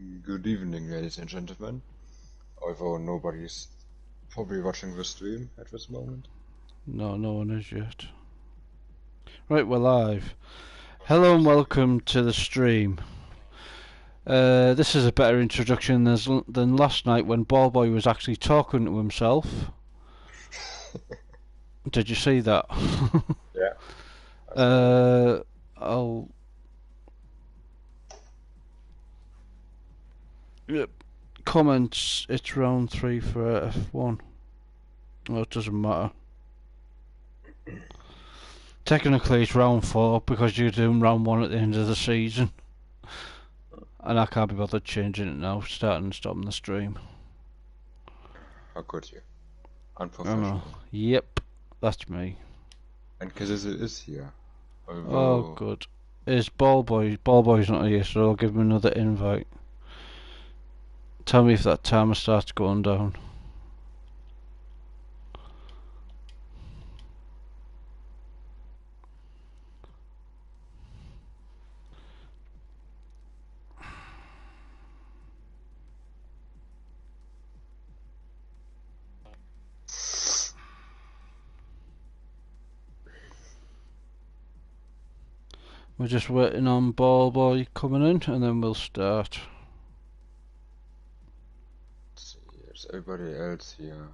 Good evening, ladies and gentlemen. Although nobody's probably watching the stream at this moment. No, no one is yet. Right, we're live. Hello and welcome to the stream. This is a better introduction than last night when Ballboy was actually talking to himself. Did you see that? Yeah. I'll... Yep. Comments, it's round 3 for F1. Well, it doesn't matter. Technically it's round 4 because you're doing round 1 at the end of the season. And I can't be bothered changing it now, starting and stopping the stream. How could you? Unprofessional. Yep, that's me. And Kazizza is here. Oh, good. Is Ballboy? Ballboy's not here, so I'll give him another invite. Tell me if that timer starts going down. We're just waiting on Ballboy coming in, and then we'll start. Let's see, there's everybody else here.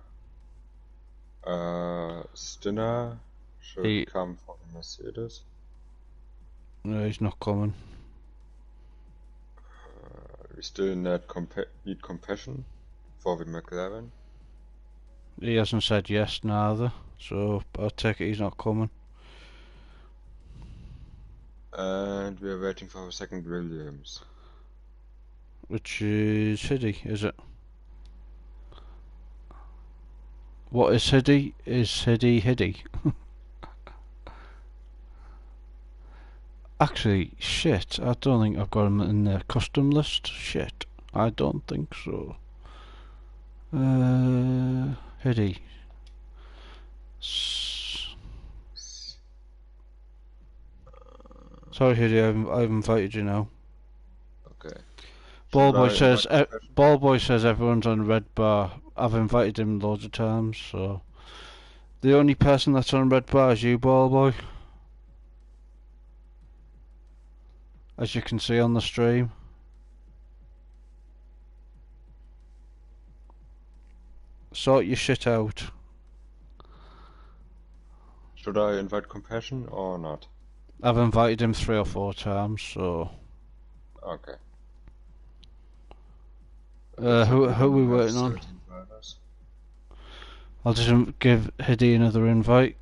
Stinner should come from Mercedes. No, he's not coming. We still need compassion for the McLaren. He hasn't said yes neither, so I'll take it he's not coming. And we are waiting for a second Williams. Which is Hiddy, is it? What is Hiddy? Is Hiddy? Actually, shit, I don't think I've got him in the custom list. Shit, I don't think so. Hiddy. Sorry, Hiddy, I've invited you now. Okay. Ballboy says everyone's on red bar. I've invited him loads of times, so the only person that's on red bar is you, Ballboy. As you can see on the stream. Sort your shit out. Should I invite compassion or not? I've invited him 3 or 4 times, so. Okay. Who are we waiting on? I'll just give Hiddy another invite.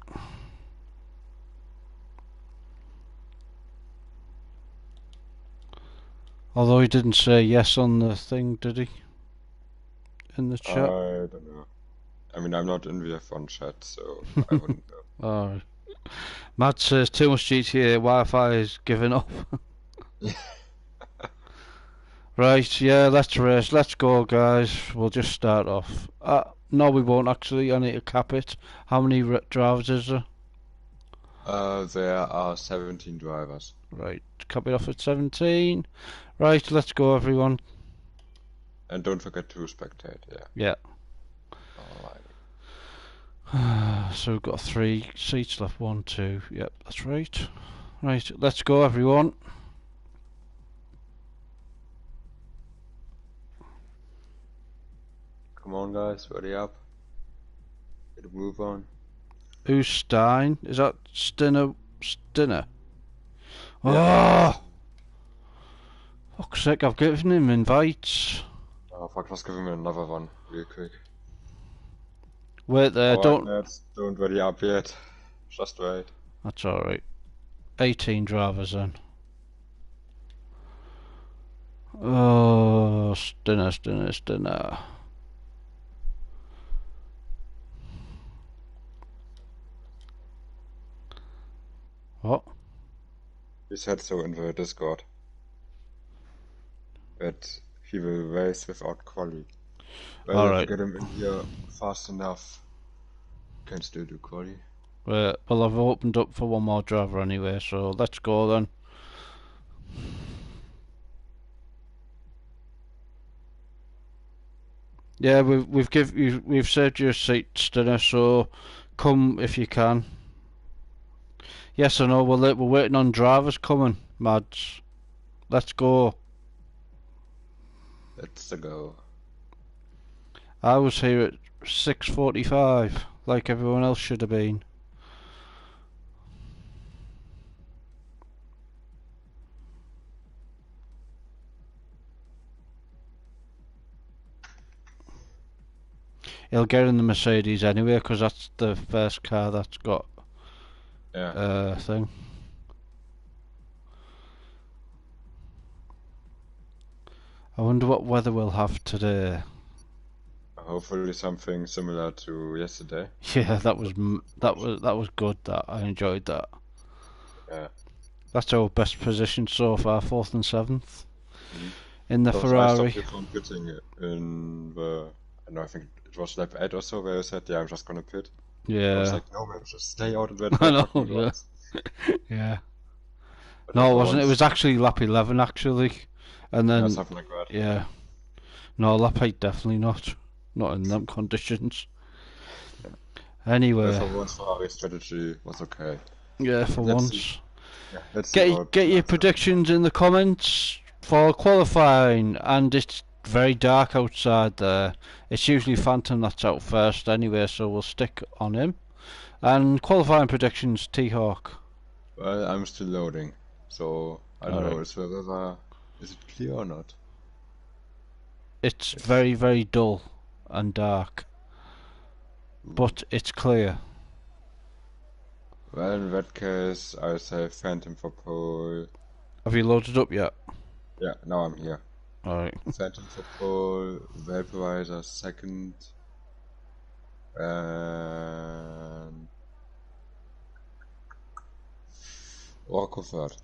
Although he didn't say yes on the thing, did he? In the chat? I don't know. I mean, I'm not in the F1 chat, so I wouldn't know. Alright. Matt says too much GTA Wi-Fi is giving up. Right, yeah, let's race. Let's go, guys. We'll just start off. No, we won't actually. I need to cap it. How many drivers is there? There are 17 drivers. Right, cap it off at 17. Right, let's go, everyone. And don't forget to spectate, yeah. Yeah. Alright. So we've got 3 seats left. 1, 2. Yep, that's right. Right, let's go, everyone. Come on, guys, ready up. Get a move on. Who's Stein? Is that Stinner? Yeah. Oh! Fuck's sake, I've given him invites. Oh fuck, let's give him another one, real quick. Wait there, don't ready up yet. Just wait. That's alright. 18 drivers then. Oh, Stinner. What? He said so in the Discord. That he will race without quali. Well, if you get him in here fast enough, you can still do quali. Well, I've opened up for one more driver anyway, so let's go then. Yeah, we've saved you a seat, Stinner. So come if you can. Yes, I know. We're waiting on drivers coming, Mads. Let's go. Let's go. I was here at 6:45, like everyone else should have been. He'll get in the Mercedes anyway, because that's the first car that's got thing. I wonder what weather we'll have today. Hopefully something similar to yesterday. Yeah, that was good. That I enjoyed that. Yeah. That's our best position so far, 4th and 7th. In the Because Ferrari. I stopped you from pitting in the, I think it was lap 8 or so, where you said, yeah, I'm just gonna pit. Yeah. I was like, no man, just stay out of that. I know, yeah. Yeah. But no, it wasn't. It was actually lap 11, actually. And then, something like that. Yeah. No, lap 8 definitely not. Not in them conditions. Yeah. Anyway. For once, Ferrari strategy was okay. Yeah, for once. Yeah, let's get your predictions in the comments for qualifying, and it's very dark outside there. It's usually Phantom that's out first anyway, so we'll stick on him. And qualifying predictions, T-Hawk. Well, I'm still loading, so I don't know is it clear or not? It's very, very dull and dark, but it's clear. Well, in that case, I say Phantom for pole. Have you loaded up yet? Yeah, now I'm here. Alright. Phantom for pole, Vaporizer second, and Orko third.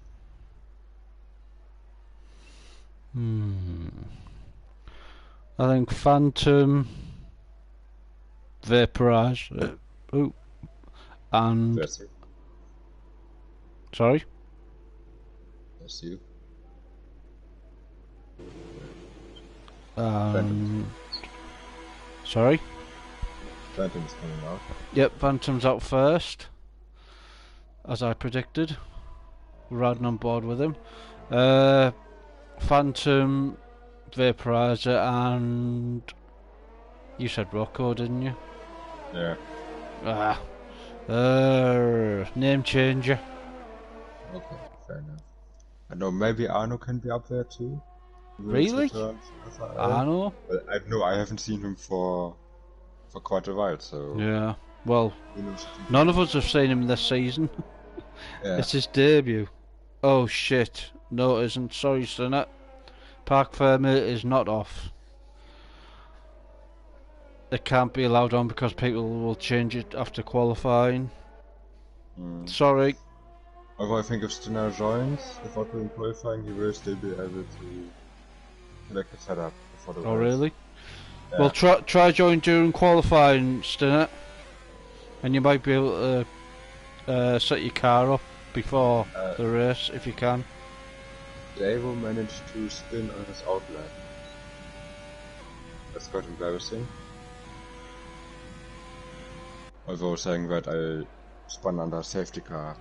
I think Phantom, Vaporizer, and... That's you. Sorry? That's you. Sorry? Phantom's coming out. Yep, Phantom's out first, as I predicted. We're riding on board with him. Phantom, Vaporizer, and you said Rocco, didn't you? Yeah. Name changer. Okay, fair enough. I know maybe Arno can be up there too. Really? Arno? Well, I haven't seen him for quite a while, so. Yeah. Well, none of us have seen him this season. Yeah. It's his debut. Oh shit. No, it isn't. Sorry, Stinner. Park permit is not off. It can't be allowed on because people will change it after qualifying. Sorry. Although I think if Stinner joins without doing qualifying, he will still be able to select the setup before the race. Oh really? Yeah. Well, try join during qualifying, Stinner, and you might be able to set your car up before the race if you can. Davo managed to spin on his outlet. That's quite embarrassing. Although saying that I spun under a safety car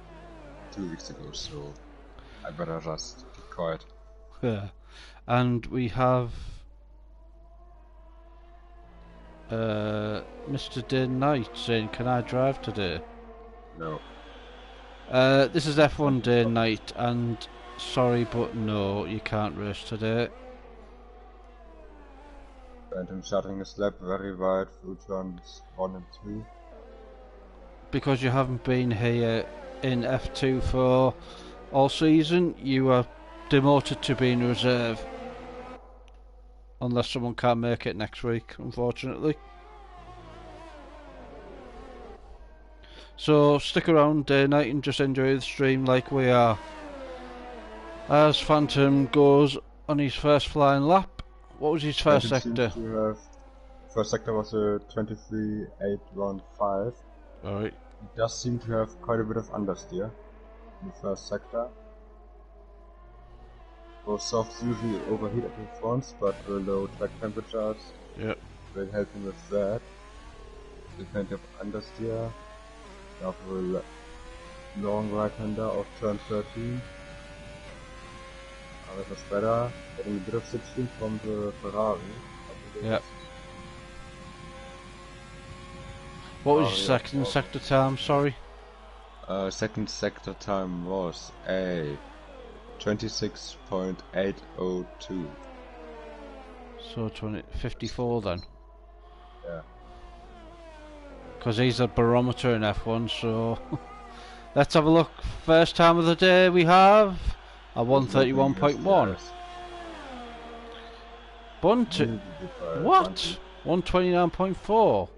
2 weeks ago, so I better just keep quiet. Yeah. And we have Mr. Day Knight saying, "Can I drive today?" No. This is F1 Day Knight, and sorry, but no, you can't race today. Phantom starting his lap very wide through turns 1 and 2. Because you haven't been here in F2 for all season, you are demoted to being reserve. Unless someone can't make it next week, unfortunately. So stick around day night and just enjoy the stream like we are. As Phantom goes on his first flying lap. What was his first sector? First sector was a 23.815. Alright. He does seem to have quite a bit of understeer in the first sector. Both softs usually overheat at the fronts, but low track temperatures. Yep. will help him with that. The plenty of understeer. Now for a long right-hander of turn 13. That was better. Getting a bit of slipstream from the Ferrari. Yep. What was your second sector time, sorry? Second sector time was a 26.802. So 54 then? Yeah. Because he's a barometer in F1, so... Let's have a look. First time of the day we have a 131.1. Bunty. What? 129.4.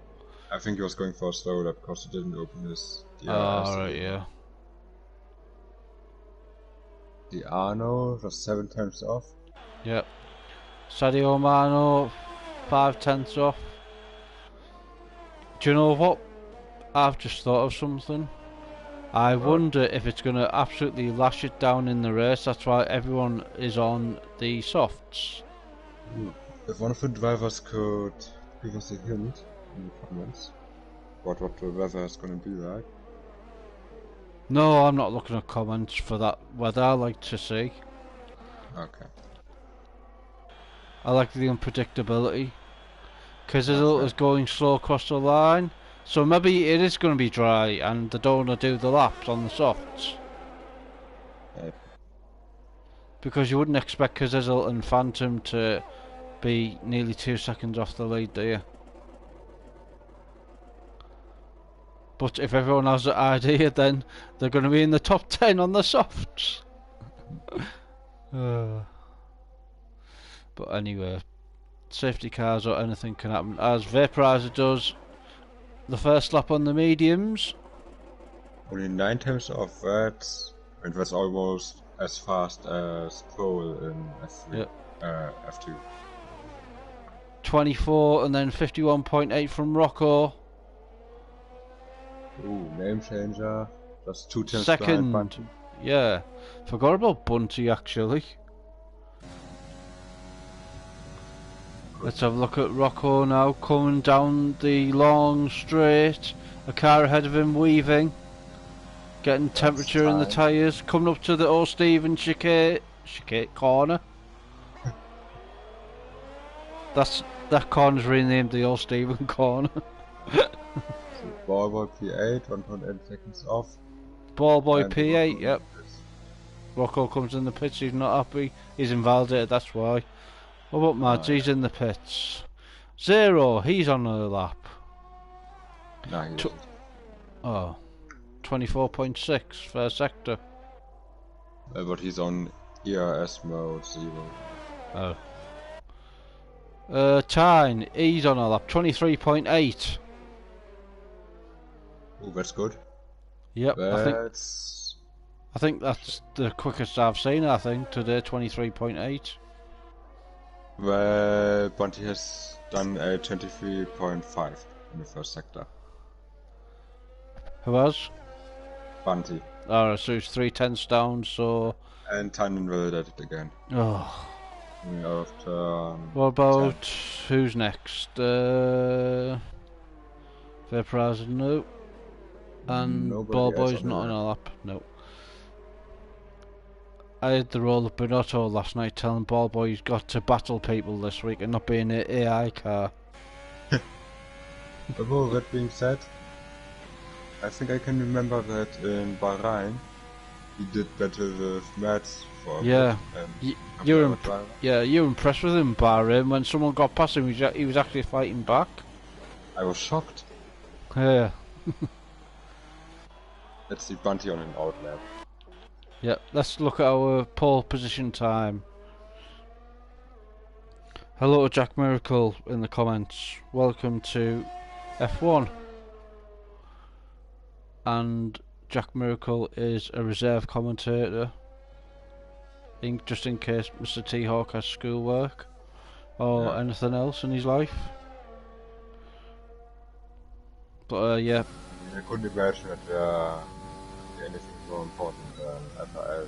I think he was going for a slow lap because he didn't open his DRS. Oh, right, yeah. The Arno was 7 times off. Yep. Sadio Mano, 5/10 off. Do you know what? I've just thought of something. I wonder if it's going to absolutely lash it down in the race. That's why everyone is on the softs. If one of the drivers could give us a hint in the comments what the weather is going to be like. No, I'm not looking at comments for that weather. I like to see. Okay. I like the unpredictability. Kizzle is going slow across the line. So maybe it is going to be dry and they don't want to do the laps on the softs. Yep. Because you wouldn't expect Kizzle and Phantom to be nearly 2 seconds off the lead, do you? But if everyone has the idea, then they're going to be in the top 10 on the softs. But anyway, safety cars or anything can happen. As Vaporizer does the first lap on the mediums. Only 9 times off that. It was almost as fast as Pole in F3, yep. F2. 24 and then 51.8 from Rocco. Ooh, name changer. Just 2 times second. behind Bunty. Yeah, forgot about Bunty actually. Let's have a look at Rocco now, coming down the long straight. A car ahead of him weaving. Getting temperature in the tyres. Coming up to the old Stephen chicane corner. That corner's renamed the old Stephen corner. Ballboy P8, 1.8 seconds off. Ballboy P8, yep. Rocco comes in the pits, he's not happy. He's invalidated, that's why. What about Mads? He's in the pits. Zero, he's on the lap. No, he isn't. Oh. 24.6 first sector. But he's on ERS mode 0. Oh. Tyne, he's on a lap. 23.8. Oh, that's good. Yep, I think that's the quickest I've seen, I think, today, 23.8. Well, Bunty has done a 23.5 in the first sector. Who has? Bunty. Alright, so it's 3/10 down, so... And Tynan will at it again. Oh. What about... 10. Who's next? Vaporizer, no. And Ballboy's not on a lap, no. I had the role of Binotto last night telling Ballboy he's got to battle people this week and not be in an AI car. Although that being said, I think I can remember that in Bahrain he did better with Mads for yeah. You're impressed with him in Bahrain. When someone got past him, he was actually fighting back. I was shocked. Yeah. Let's see Bunty on an out lap. Yeah, let's look at our pole position time. Hello to Jack Miracle in the comments. Welcome to F1. And Jack Miracle is a reserve commentator. Just in case Mr. T-Hawk has schoolwork or anything else in his life. But yeah. I couldn't imagine that anything more important than FRL.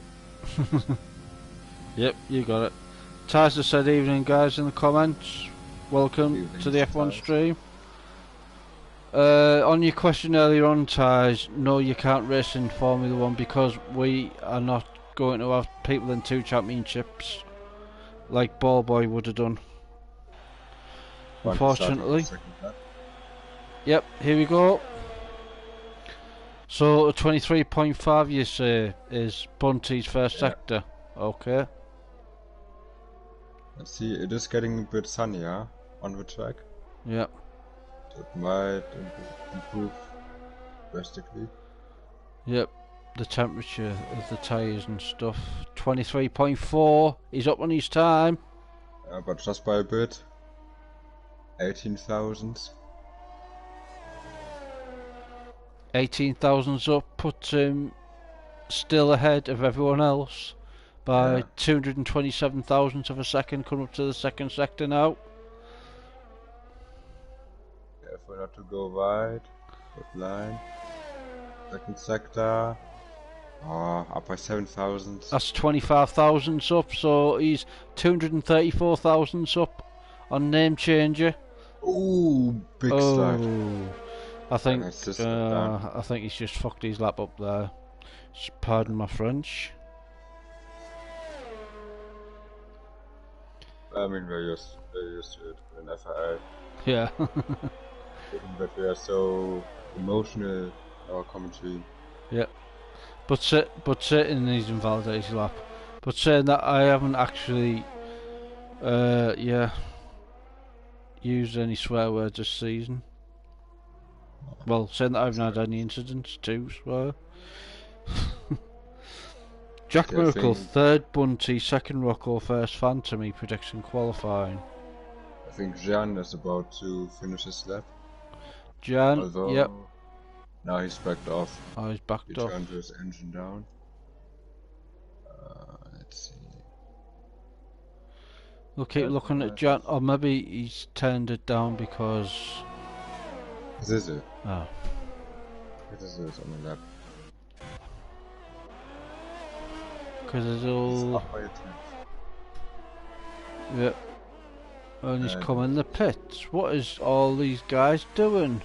Yep, you got it. Tyson said evening guys in the comments. welcome to the F1 Ties. stream. On your question earlier on, Ties, no, you can't race in Formula 1 because we are not going to have people in 2 championships like Ballboy would have done. Unfortunately. Yep, here we go. So 23.5 you say is Bunty's first sector. Okay. Let's see, it is getting a bit sunnier on the track. Yep. It might improve drastically. Yep. The temperature of the tyres and stuff. 23.4. He's up on his time. But just by a bit. 18,000. 18,000's up. Puts him still ahead of everyone else by 227 thousandths of a second. Coming up to the second sector now. Careful not to go wide. Good line. Second sector. Oh, up by 7,000. That's 25 thousandths up, so he's 234 thousandths up on name changer. Ooh, big slide. I think he's just fucked his lap up there. Pardon my French. I mean, we're used to it in FIA. Yeah. But we are so emotional in our commentary. Yeah. But saying he's invalidated his lap. But saying that I haven't actually used any swear words this season. Well, saying that I haven't had any incidents to swear. Jack Miracle, third Bunty, second Rocco, first Phantom, prediction qualifying. I think Jan is about to finish his lap. Jan, although, yep. Now he's backed off. Oh, he's backed off. He turned his engine down. Let's see. We'll keep looking at Jan, or maybe he's turned it down because... This is it. Oh. This is on the lap. Because it's all... Yep. And he's come in the pits. What is all these guys doing?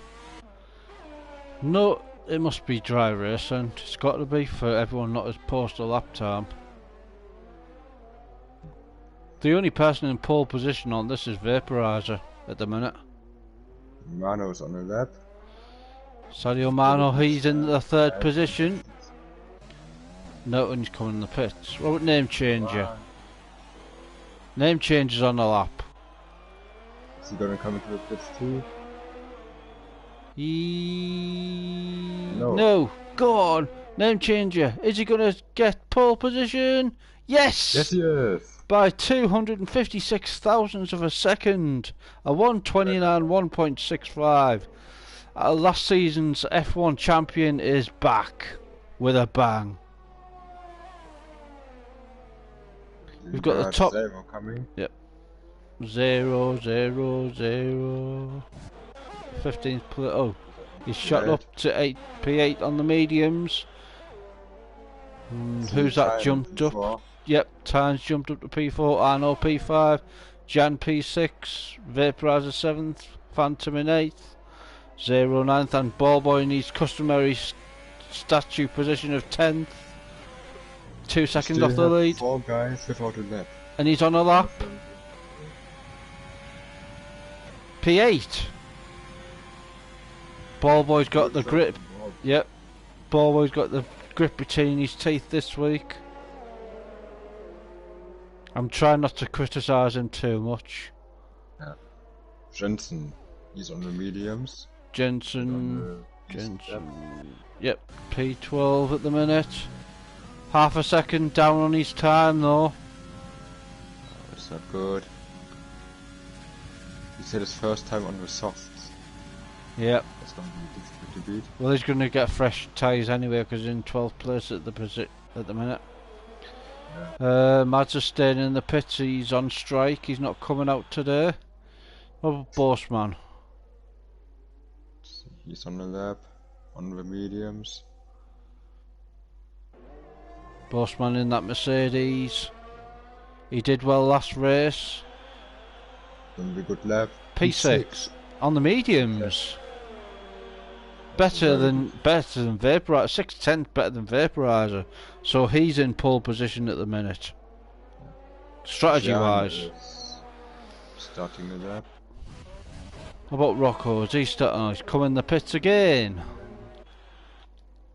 No, it must be dry racing. It's got to be for everyone not as postal lap time. The only person in pole position on this is Vaporizer at the minute. Mano's on the lap. Sadio Mano, he's in the third position. No, and he's coming in the pits. What about name changer? Name changer's on the lap. Is he gonna come into the pits too? No. Go on. Name changer. Is he gonna get pole position? Yes! Yes, he is. By 256 thousandths of a second. A 129.165. Last season's F1 champion is back with a bang. We've got the top. Zero coming. Yep. 0, 0, 0. 15th place. Oh, he's shot up to 8 P8 on the mediums. Who's that jumped up? P4. Yep, Times jumped up to P4. Arno P5. Jan P6. Vaporizer 7th. Phantom in 8th. 0 9th. And Ballboy in his customary statue position of 10th. 2 seconds off the lead. 4 guys without a lap. And he's on a lap. P8. Ballboy's got the grip. Yep. Ballboy's got the grip between his teeth this week. I'm trying not to criticise him too much. Yeah. Jensen, he's on the mediums. Jensen. Yep. P12 at the minute. Half a second down on his time though. That's not good. He said his first time on the softs. Yep. That's going to be difficult to beat. Well, he's going to get fresh tyres anyway because he's in 12th place at the minute. Yeah. Mads is staying in the pits. He's on strike. He's not coming out today. What about Bossman? He's on the lap, on the mediums. Bossman in that Mercedes. He did well last race. Gonna be good lap. P6 on the mediums. Better than Vaporizer. 6/10 better than Vaporizer. So he's in pole position at the minute. Strategy wise. Starting the lap. How about Rocco? He's coming in the pits again.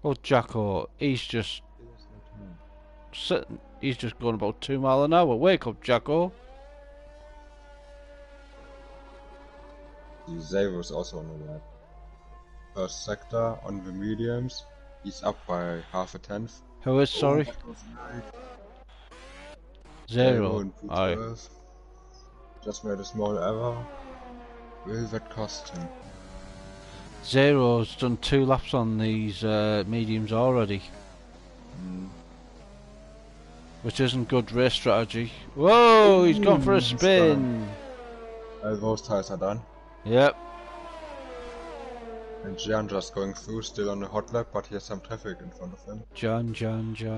Oh, Jacko, he's just sitting. He's just going about 2 miles an hour. Wake up, Jacko. Zero's also on the lap. First sector on the mediums. He's up by half a tenth. Who is, sorry? Zero. Aye. Just made a small error. Will that cost him? Zero's done 2 laps on these mediums already. Which isn't good race strategy. Whoa, he's gone for a spin. Those tires are done. Yep. And Jan just going through, still on the hot lap, but he has some traffic in front of him. Jan,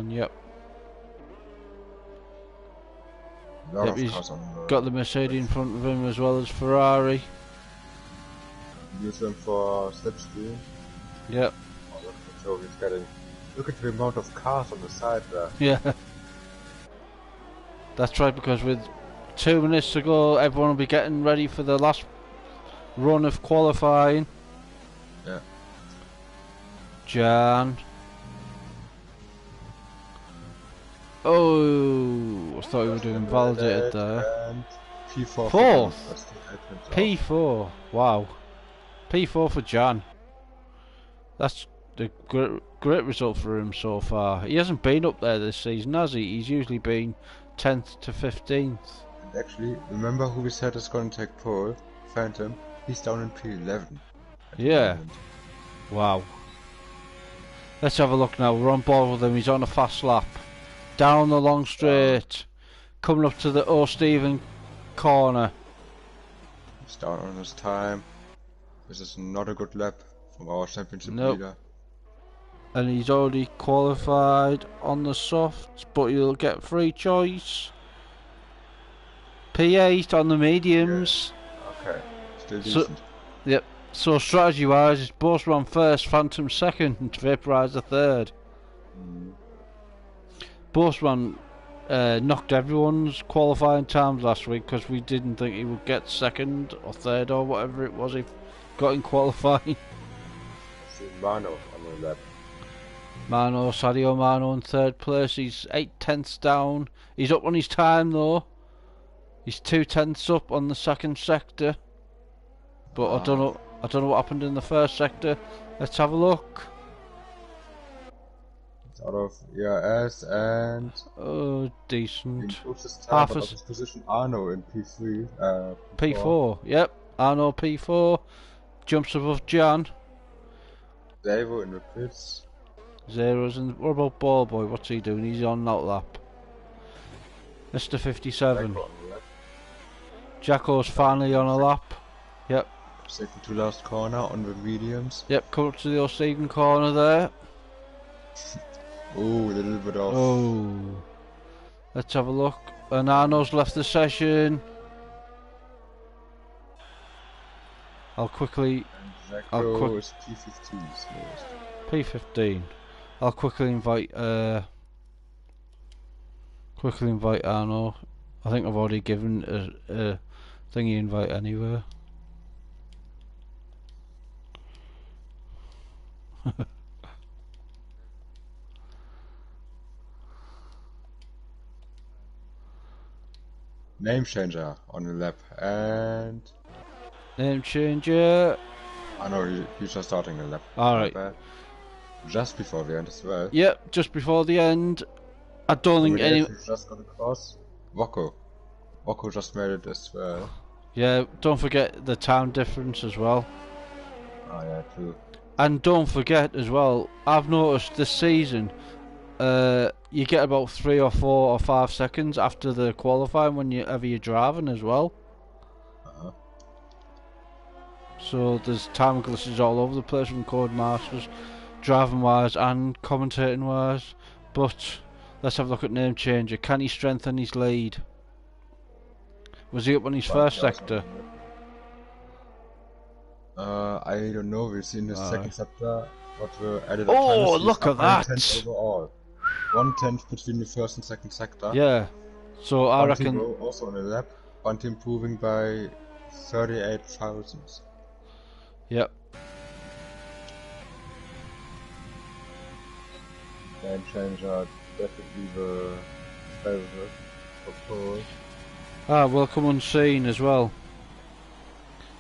yep. Yep, he's got the Mercedes in front of him as well as Ferrari. Use them for slipstream. Yep. Oh, so he's getting... Look at the amount of cars on the side there. Yeah. That's right, because with 2 minutes to go, everyone will be getting ready for the last run of qualifying. Yeah. Jan. Oh, I thought we were doing validated there. And P4. Fourth. P4. Wow. P4 for Jan. That's a great result for him so far. He hasn't been up there this season, has he? He's usually been 10th to 15th. And actually, remember who we said is going to take pole? Phantom. He's down in P11. Yeah. Wow. Let's have a look now. We're on board with him. He's on a fast lap. Down the long straight. Coming up to the O'Stephen corner. He's down on his time. This is not a good lap from our championship leader. And he's already qualified on the softs, but you'll get free choice. P8 on the mediums. Yeah. Okay, still decent. Yep. So strategy wise, it's Bossman first, Phantom second, and Vaporizer third. Bossman knocked everyone's qualifying times last week because we didn't think he would get second or third or whatever it was he got in qualifying. Mano on the lap. Sadio Mano in third place. He's 8/10 down. He's up on his time though. He's 2/10 up on the second sector. But I don't know what happened in the first sector. Let's have a look. It's out of ERS and oh, decent. Half his position Arno in P3. P4. Yep. Arno P4 jumps above Jan. Zero in the pits. Zero's in. What about Ball Boy? What's he doing? He's on that lap. Mr. 57. Jacko's finally on a lap. Yep. Second to last corner on the mediums. Yep, come up to the O'Stephen corner there. Oh, a little bit off. Oh. Let's have a look. And Arno's left the session. I'll quickly... Zacco is P15 slowest. P15. I'll quickly invite Arno. I think I've already given a thingy invite anywhere. Name changer on the lap and name changer. I know he's just starting the lap. Alright. Just before the end as well. Yep, just before the end. I don't think any. Just got across. Rocco just made it as well. Yeah, don't forget the time difference as well. Oh yeah, true. And don't forget as well, I've noticed this season, you get about 3 or 4 or 5 seconds after the qualifying whenever you're driving as well. So there's time glitches all over the place from Codemasters, driving wise and commentating wise. But let's have a look at name changer. Can he strengthen his lead? Was he up on his Bunty first also sector? I don't know. We've seen the Aye. second sector. What the added Oh, autonomy is look up at by a tenth that! overall. 1/10 between the first and second sector. Yeah. So I Bunty reckon. also on a lap. Bunty improving by 38 thousandths. Yep. Game changer, definitely the favorite for Paul. Ah, welcome unseen as well.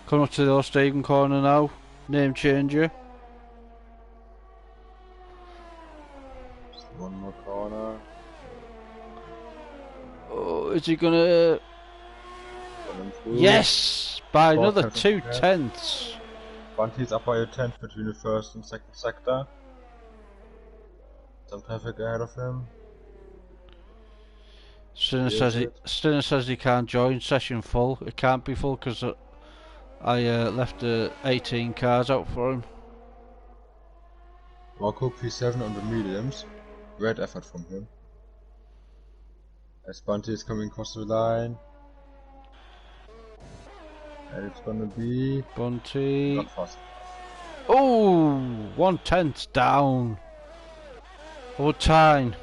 Coming up to the Stadium corner now. Name changer. Just one more corner. Oh, is he gonna? Yes, by another 2/10. Bunty's up by a tenth between the first and second sector. Some traffic ahead of him. Stinner says he can't join session full. It can't be full because I left the 18 cars out for him. Rocco P7 on the mediums. Great effort from him. As Bunty is coming across the line. And it's gonna be Bunty. not fast. Oh, 1/10 down. What time?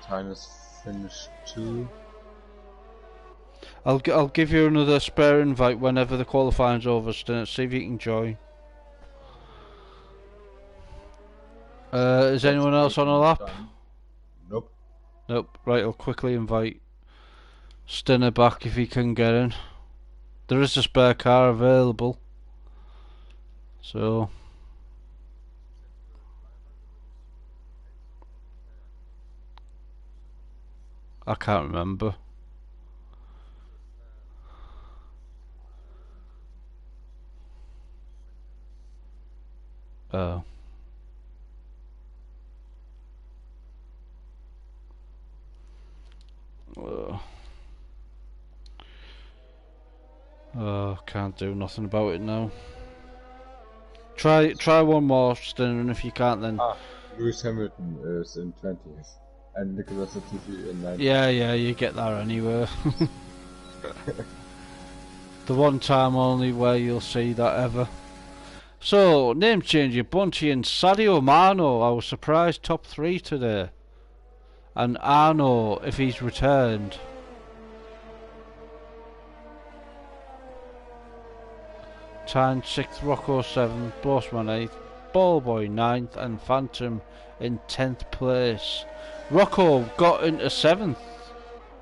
Time is finished 2. I'll give you another spare invite whenever the qualifying's over, Stinner. See if you can join. Is anyone else on a lap? Nope. Nope. Right, I'll quickly invite Stinner back if he can get in. There is a spare car available. So I can't remember. Oh. Can't do nothing about it now. Try one more, Stinner, and if you can't, then. Lewis Hamilton is in 20th, and Nicholas Latifi in 19th. Yeah, you get that anywhere. The one time only where you'll see that ever. So, name changer, Bunty and Sadio Mano. I was surprised top 3 today. And Arno, if he's returned. Tyne 6th, Rocco 7th, Bossman 8th, Ballboy 9th, and Phantom in 10th place. Rocco got into 7th.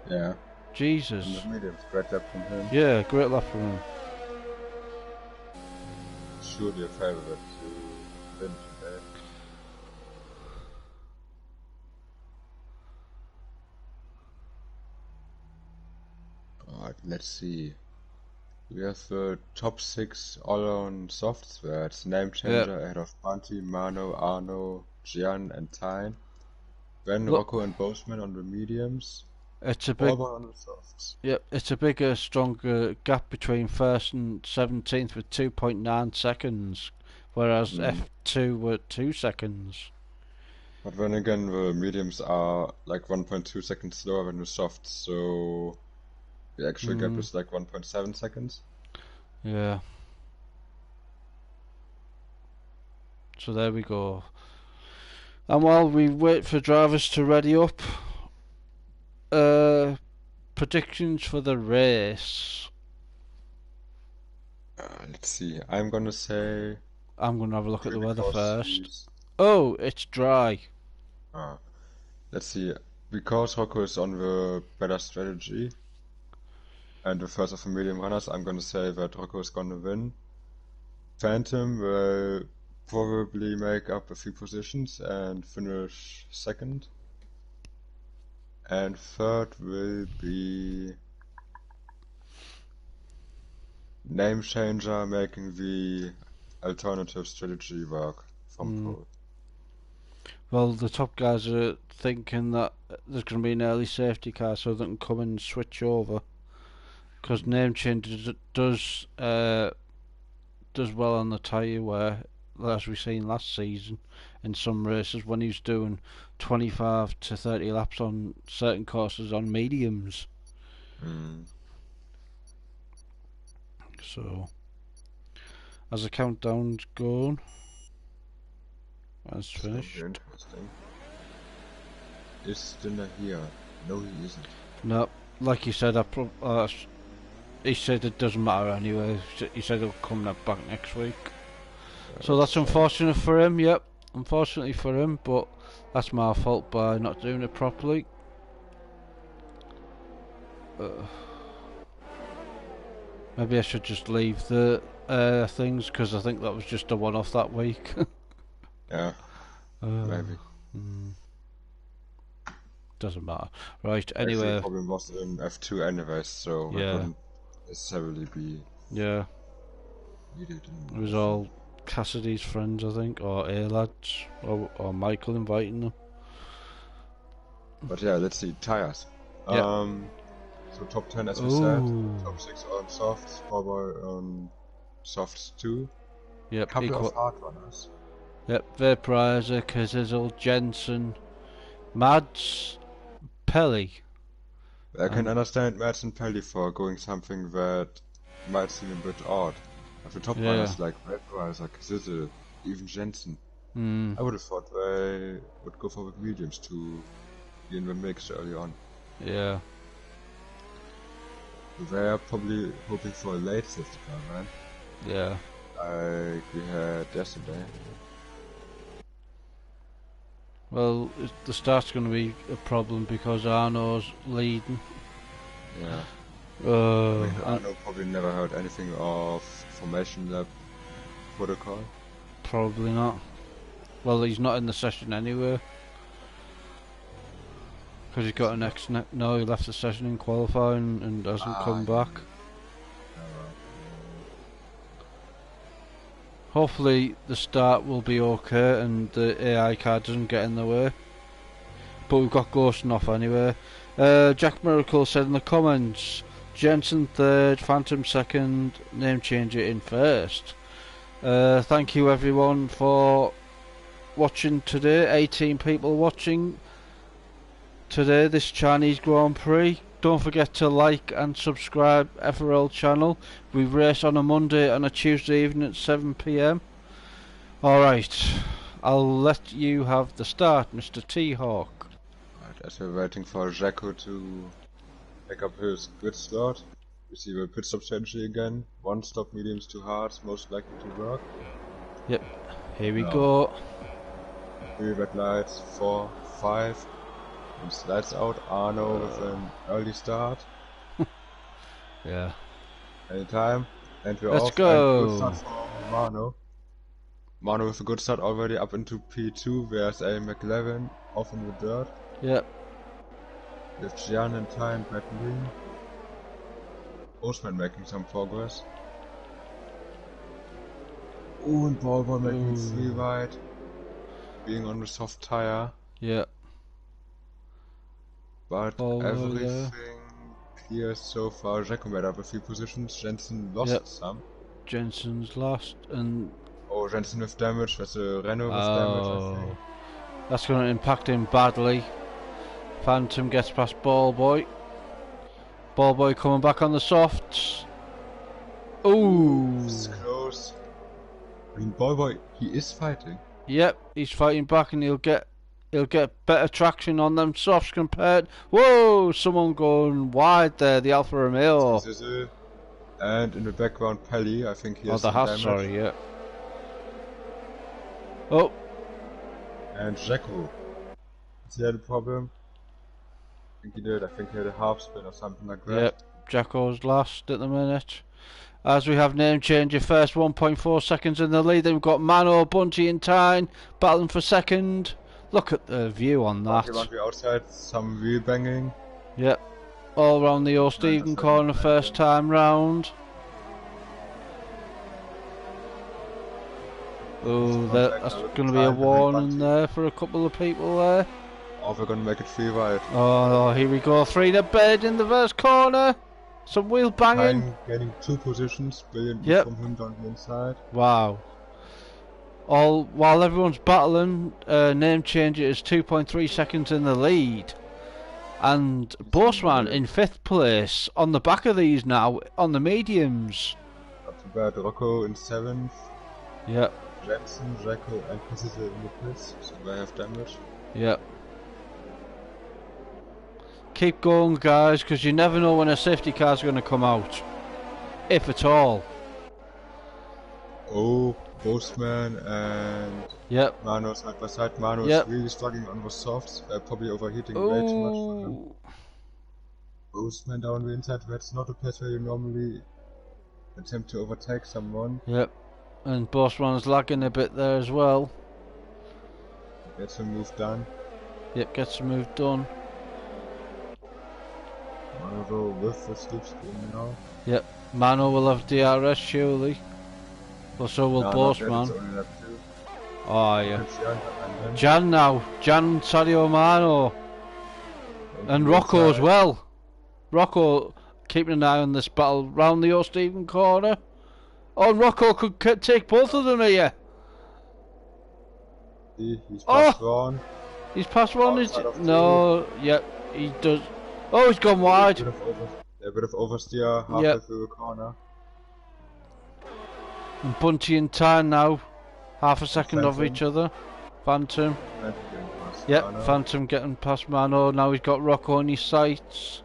Yeah. Jesus. In the mediums, great lap from him. Yeah, great lap from him. Surely a favorite to win today. Alright, let's see. We have the top 6 all on softs, where it's name changer ahead of Bunty, Mano, Arno, Gian, and Tyne. Then Rocco and Boseman on the mediums. It's a big. All on the softs. Yep, it's a bigger, stronger gap between first and 17th with 2.9 seconds, whereas F2 were 2 seconds. But then again, the mediums are like 1.2 seconds slower than the softs, so the actual gap is like 1.7 seconds. Yeah. So there we go. And while we wait for drivers to ready up, predictions for the race. Let's see. I'm gonna say. I'm gonna have a look at the weather first. Oh, it's dry. Let's see. Because Rocco is on the better strategy and the first of the medium runners, I'm gonna say that Rocco is gonna win. Phantom will probably make up a few positions and finish second. And third will be name changer making the alternative strategy work from pole. Well, the top guys are thinking that there's going to be an early safety car so they can come and switch over. Because name changer does well on the tyre wear, as we seen last season in some races when he's doing 25 to 30 laps on certain courses on mediums. So, as the countdown's going, that's finished. Interesting. Is Stinner here? No, he isn't. No, like you said, he said it doesn't matter anyway. He said he'll come back next week. So that's unfortunate for him, yep. Unfortunately for him, but that's my fault by not doing it properly. Maybe I should just leave the things, because I think that was just a one-off that week. Yeah, maybe. Doesn't matter. Right, anyway. Actually, the problem was in F2 anyways, so yeah. it wouldn't necessarily be needed. It was all Cassidy's friends, I think, or A-lads, or Michael inviting them. But yeah, let's see, tires. Yeah. So top 10 as we said, top 6 on softs, Powerboy on softs too. Yep, couple of hard runners. Yep, Vaporizer, Kazizzle, Jensen, Mads, Pelly. I can understand Mads and Pelly for going something that might seem a bit odd. But the top runners like Vaporizer, Kazizzle, even Jensen. I would have thought they would go for the mediums to be in the mix early on. Yeah. They're probably hoping for a late safety car, man. Yeah. Like we had yesterday. Well, the start's going to be a problem because Arno's leading. Yeah. I mean, Arno probably never heard anything of Formation Lab protocol. Probably not. Well, he's not in the session anyway. Because he's got no, he left the session in qualifying and hasn't come back. Hopefully the start will be okay and the AI card doesn't get in the way. But we've got ghosting off anyway. Jack Miracle said in the comments, Jensen third, Phantom second, name changer in first. Thank you everyone for watching today. 18 people watching today, this Chinese Grand Prix. Don't forget to like and subscribe FRL channel. We race on a Monday and a Tuesday evening at 7 PM. Alright, I'll let you have the start, Mr. T-Hawk. Right, as we're waiting for Jacko to pick up his grid slot, we see the pit stop strategy again. One stop, mediums, 2 hards, most likely to work. Yep, here we go. 3 red lights, 4, 5. And slides out Arno with an early start. Yeah. Anytime. And we're Let's off. go. And good start for Mano. Mano with a good start already up into P2. There's a McLaren off in the dirt. Yep. With Gian in time battling. Postman making some progress. Oh, and Ballboy making 3 wide. Being on the soft tire. Yep. But everything clear so far. Jacko made up a few positions. Jensen lost some. Jensen's lost and... Oh, Jensen with damage. That's a Renault with damage, I think. That's going to impact him badly. Phantom gets past Ballboy. Ballboy coming back on the softs. Ooh. This is close. I mean, Ballboy, he is fighting. Yep, he's fighting back and he'll get better traction on them softs compared. Whoa, someone going wide there, the Alfa Romeo. And in the background, Pelly, I think he has the Haas, damage. sorry, yeah. Oh. And Jacko. Has he had a problem? I think he did. I think he had a half spin or something like that. Yep, Jacko's last at the minute. As we have name changer first, 1.4 seconds in the lead. Then we've got Mano, Bunty and Tyne battling for second. Look at the view on that. On the outside, some wheel banging. Yep. All round the O'Stephen corner first time round. Oh, that's going to be a warning there for a couple of people there. Oh, we're going to make it 3 wide. Oh, here we go. 3 to bed in the first corner. Some wheel banging. Tyne gaining 2 positions. Brilliant Yep. from him down the inside. Wow. All while everyone's battling, name changer is 2.3 seconds in the lead. And Bossman in 5th place on the back of these now on the mediums. Not too bad. Rocco in 7th. Yep. Jensen, Jacko, and Pissy in the pits, so they have damage. Yep. Keep going, guys, because you never know when a safety car's going to come out, if at all. Oh, Postman and Yep. Mano side by side. Mano is really struggling on the softs, probably overheating way too much for him. Postman down the inside, that's not a place where you normally attempt to overtake someone. Yep. And Bossman's lagging a bit there as well. Gets a move done. Yep, gets a move done. Mano though with the slipstream now. Yep. Mano will have DRS surely. Well, so will Bossman. Oh yeah. Jan now. Jan, Sadio Mano. And Rocco as well. Rocco keeping an eye on this battle round the O'Stephen corner. Oh, and Rocco could take both of them here. He's passed one. He's passed one. No, yep, he does. Oh, he's gone wide. A bit of oversteer halfway through the corner. And Bunty and Tyne now, half a second of each other. Phantom. Yep, Phantom getting past Mano. Now he's got Rocco on his sights.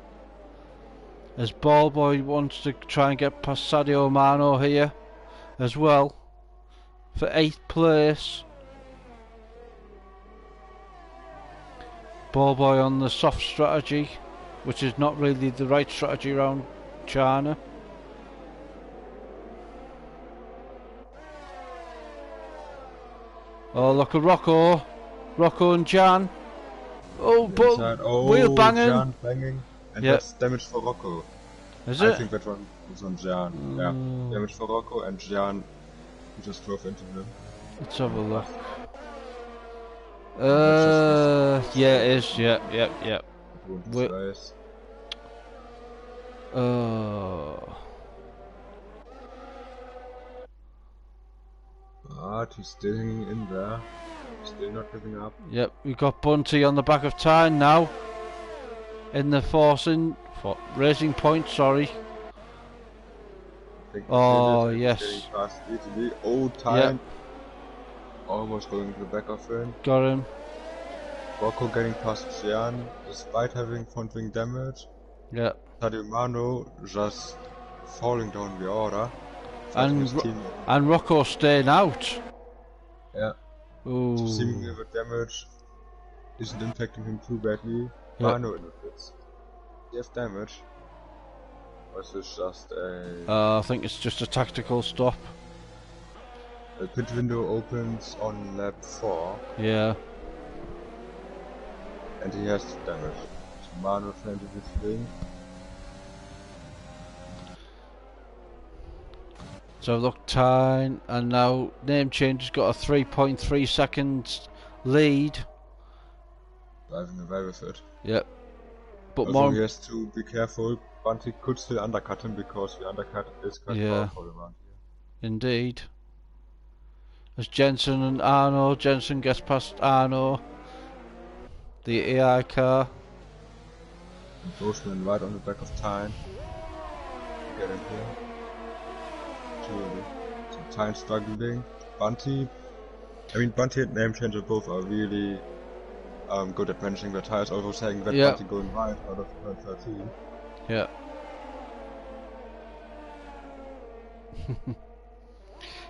As Ballboy wants to try and get past Sadio Mano here as well for 8th place. Ballboy on the soft strategy, which is not really the right strategy around China. Oh, look at Rocco. Rocco and Jan. Oh, but wheel banging. Jan banging. And that's damage for Rocco. Is it? I think that one was on Jan. Yeah, damage for Rocco and Jan just drove into him. Let's have a look. Yeah, it is. Yep. But he's still hanging in there. Still not giving up. Yep, we've got Bunty on the back of Tyne now. In the racing point, sorry. Oh, yes. Oh, Tyne. Yep. Almost going to the back of him. Got him. Rocco getting past Jan, despite having front wing damage. Yep. Sadio Mano just falling down the order. And Rocco staying out. Yeah. Ooh. So seemingly the damage isn't impacting him too badly. Mano in the pits. He has damage. Or is this just a... I think it's just a tactical stop. The pit window opens on lap 4. Yeah. And he has damage. So Mano trying to his thing. So look, Tyne, and now name change has got a 3.3 seconds lead. Driving away with it. Yep. But also he has to be careful. Bunty could still undercut him because the undercut is quite powerful around here. Indeed. As Jensen and Arno, Jensen gets past Arno. The AI car. And Boseman right on the back of Tyne. Get in here. So Tyne struggling. Bunty. I mean, Bunty and Name Changer both are really good at managing their tires, although saying that Bunty going right out of turn 13. Yeah.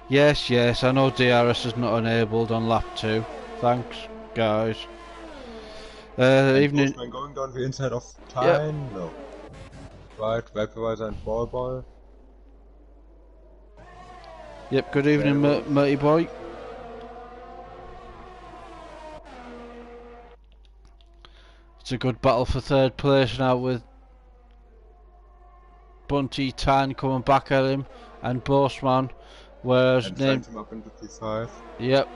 Yes, I know DRS is not enabled on lap 2. Thanks, guys. Evening. Going down the inside of Tyne? No. Right, Vaporizer and Ball. Yep, good evening, Murty boy. It's a good battle for 3rd place now with Bunty, Tyne coming back at him, and Bossman, whereas him up into P5. Yep.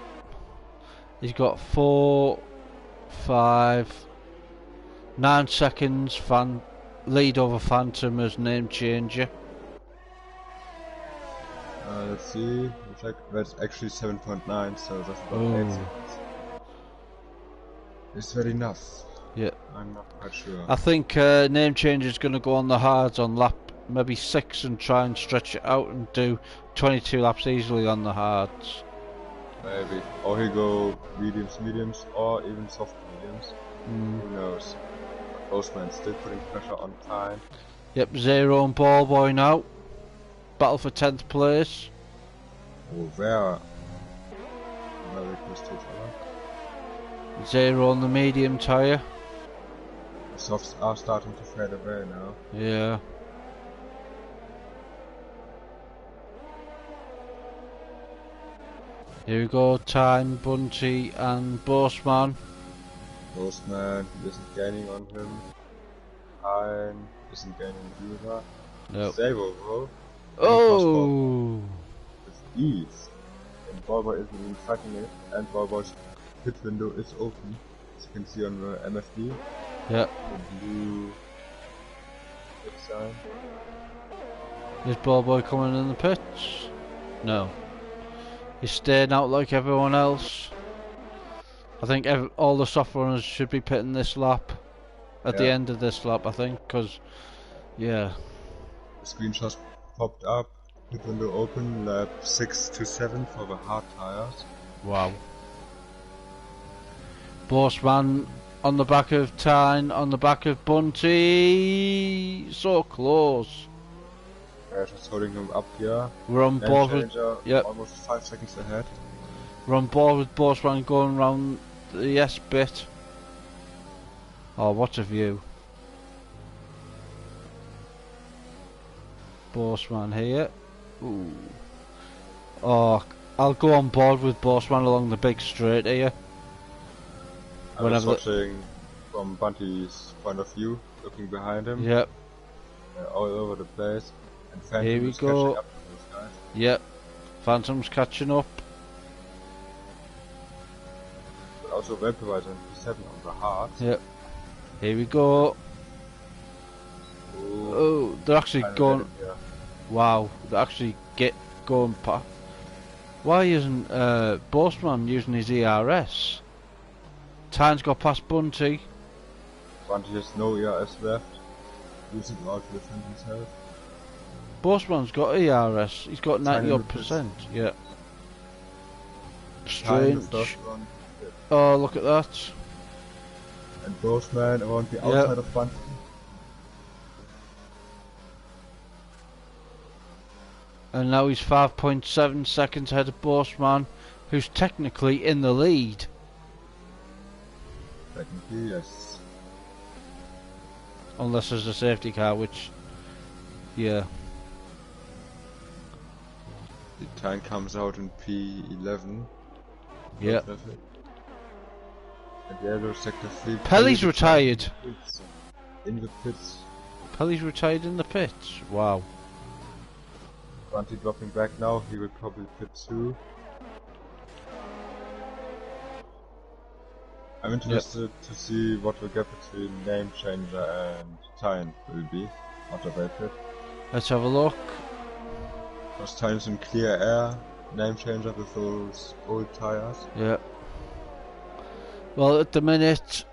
He's got 4, 5, 9 seconds lead over Phantom as name changer. Let's see. check. That's actually 7.9, so that's about 8 Oh. seconds. Is that enough? Yeah. I'm not quite sure. I think name change is going to go on the hards on lap maybe 6 and try and stretch it out and do 22 laps easily on the hards. Maybe. Or he go mediums, or even soft mediums. Mm. Who knows? Postman still putting pressure on time. Yep, Zero and Ball Boy now. Battle for 10th place. Oh, they're very close to each other. Zero on the medium tyre. The softs are starting to fade away now. Yeah. Here we go, Time, Bunty and Bossman. Postman isn't gaining on him. Time isn't gaining either. Nope. Zero though. Oh! With ease. And Volvo isn't even fighting it, and Volvo's pit window is open, as you can see on the MFD. Yep. The blue pit sign. Is Ball Boy coming in the pits? No. He's staying out like everyone else. I think all the soft runners should be pitting this lap. At the end of this lap, I think, because, yeah. The screenshots popped up. Pit window open, lap 6 to 7 for the hard tires. Wow. Bossman on the back of Tyne, on the back of Bunty. So close. Just holding him up here. We're on board with, yep. Almost 5 seconds ahead. We're on board with Bossman going round the yes bit. Oh, what a view. Bossman here. Ooh. Oh, I'll go on board with Bossman along the big straight here. I was watching from Bunty's point of view, looking behind him. Yep. All over the place. And Phantom Here we is go. catching up to those guys. Yep. Phantom's catching up. But also Vaporizer and P7 on the hard. Yep. Here we go. Ooh. Oh, they're actually going. Wow, they're actually going past. Why isn't Bossman using his ERS? Tyne's got past Bunty. Bunty has no ERS left. Using it all to defend himself. Bossman's got ERS. He's got 90%. Yeah. Strange. Oh, look at that. And Bossman around the outside of Bunty. And now he's 5.7 seconds ahead of Bossman, who's technically in the lead. Technically, yes. Unless there's a safety car, which, yeah. The time comes out in P11. Yeah. And yellow sector 3. Pelly's retired. In the pits. Pelly's retired in the pits. Wow. Bunty dropping back now, he will probably pit too. I'm interested to see what the gap between Name Changer and Tyne will be after they pit. Let's have a look. Because Tyne's in clear air, Name Changer with those old tires. Yeah. Well, at the minute,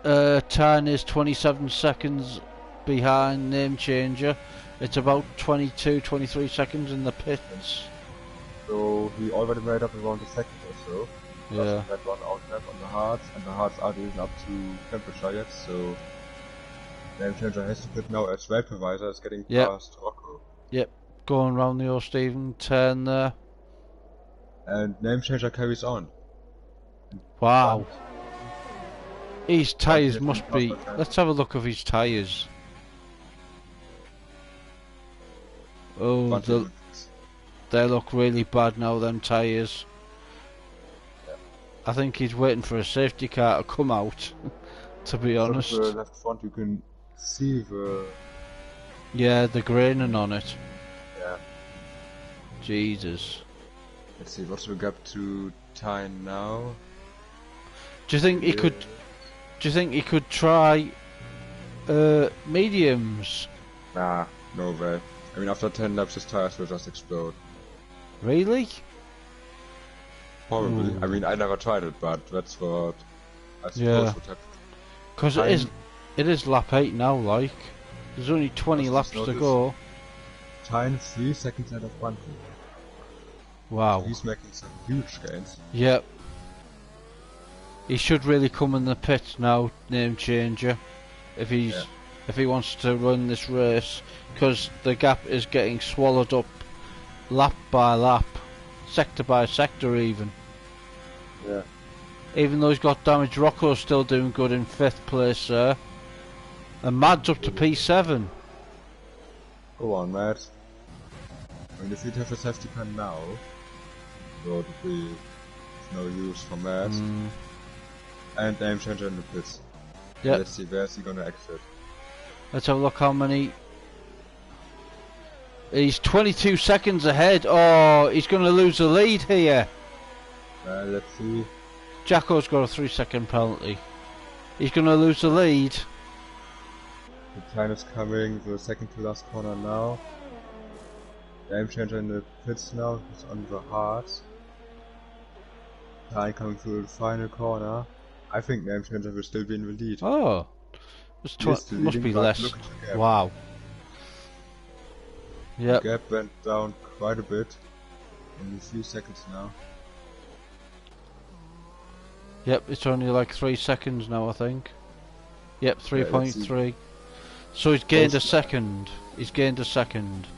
Tyne is 27 seconds behind Name Changer. It's about 22, 23 seconds in the pits. So he already made up around a second or so. Yeah. That one out lap on the hards, and the hards aren't even up to temperature yet, so Name Changer has to pit now as Vaporizer is getting past Rocco. Yep, going round the O'Stephen turn there. And Name Changer carries on. Wow. His tyres must be... Let's have a look of his tyres. Oh, they look really bad now, them tyres. Yeah. I think he's waiting for a safety car to come out, to be honest. The left front you can see the... Yeah, the graining on it. Yeah. Jesus. Let's see, what's the gap to Tyne now? Do you think he could... Do you think he could try... mediums? Nah, no way. I mean, after 10 laps his tires will just explode. Really? Probably. Ooh. I mean, I never tried it, but that's what I suppose Yeah. would happen. Because it is lap 8 now, like. There's only 20 laps to go. Time 3 seconds ahead of Bunty. Wow. So he's making some huge gains. Yep. He should really come in the pits now, name changer, if he wants to run this race, because the gap is getting swallowed up lap by lap, sector by sector even. Yeah. Even though he's got damage, Rocco's still doing good in 5th place there. And Mad's up to P7. Go on, Matt. I mean, if he'd have a safety car now, it would be no use for Matt. And aim changer in the pits. Yeah. Let's see, where's he gonna exit? Let's have a look how many. He's 22 seconds ahead. Oh, he's going to lose the lead here. Let's see. Jacko's got a 3-second penalty. He's going to lose the lead. The time is coming, the second to last corner now. The aim changer in the pits now, he's on the hards. Time coming through the final corner. I think the aim changer will still be in the lead. Oh, must be less. Wow. Yep. The gap went down quite a bit. Only 3 seconds now. Yep, it's only like 3 seconds now, I think. Yep, 3.3. So he's gained a second. He's gained a second.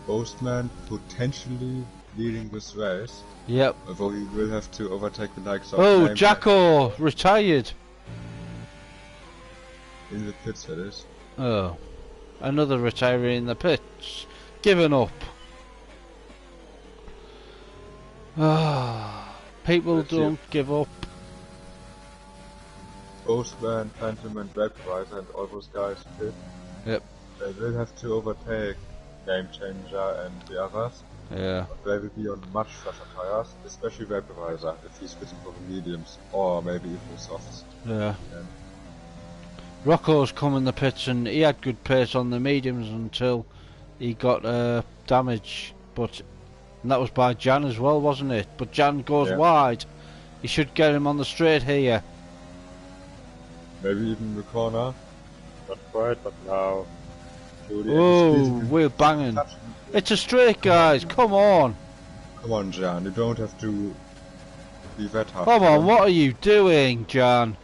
Postman potentially leading this race. Yep. Although he will have to overtake the likes of... Oh, Jacko retired. In the pits, that is. Oh. Another retiree in the pits. Given up. Ah, people don't give up. Postman, Phantom and Vaporizer and all those guys pit. Yep. They will have to overtake Game Changer and the others. Yeah. But they will be on much fresher tires, especially Vaporizer if he's fitting for the mediums, or maybe even the softs. Yeah. Rocco's come in the pits and he had good pace on the mediums until he got damage, and that was by Jan as well, wasn't it? But Jan goes wide. He should get him on the straight here. Maybe even the corner. Not quite, but now. Oh, we're banging. It's a straight, guys. Come on. Come on, Jan. You don't have to be that hard. Come on, what are you doing, Jan?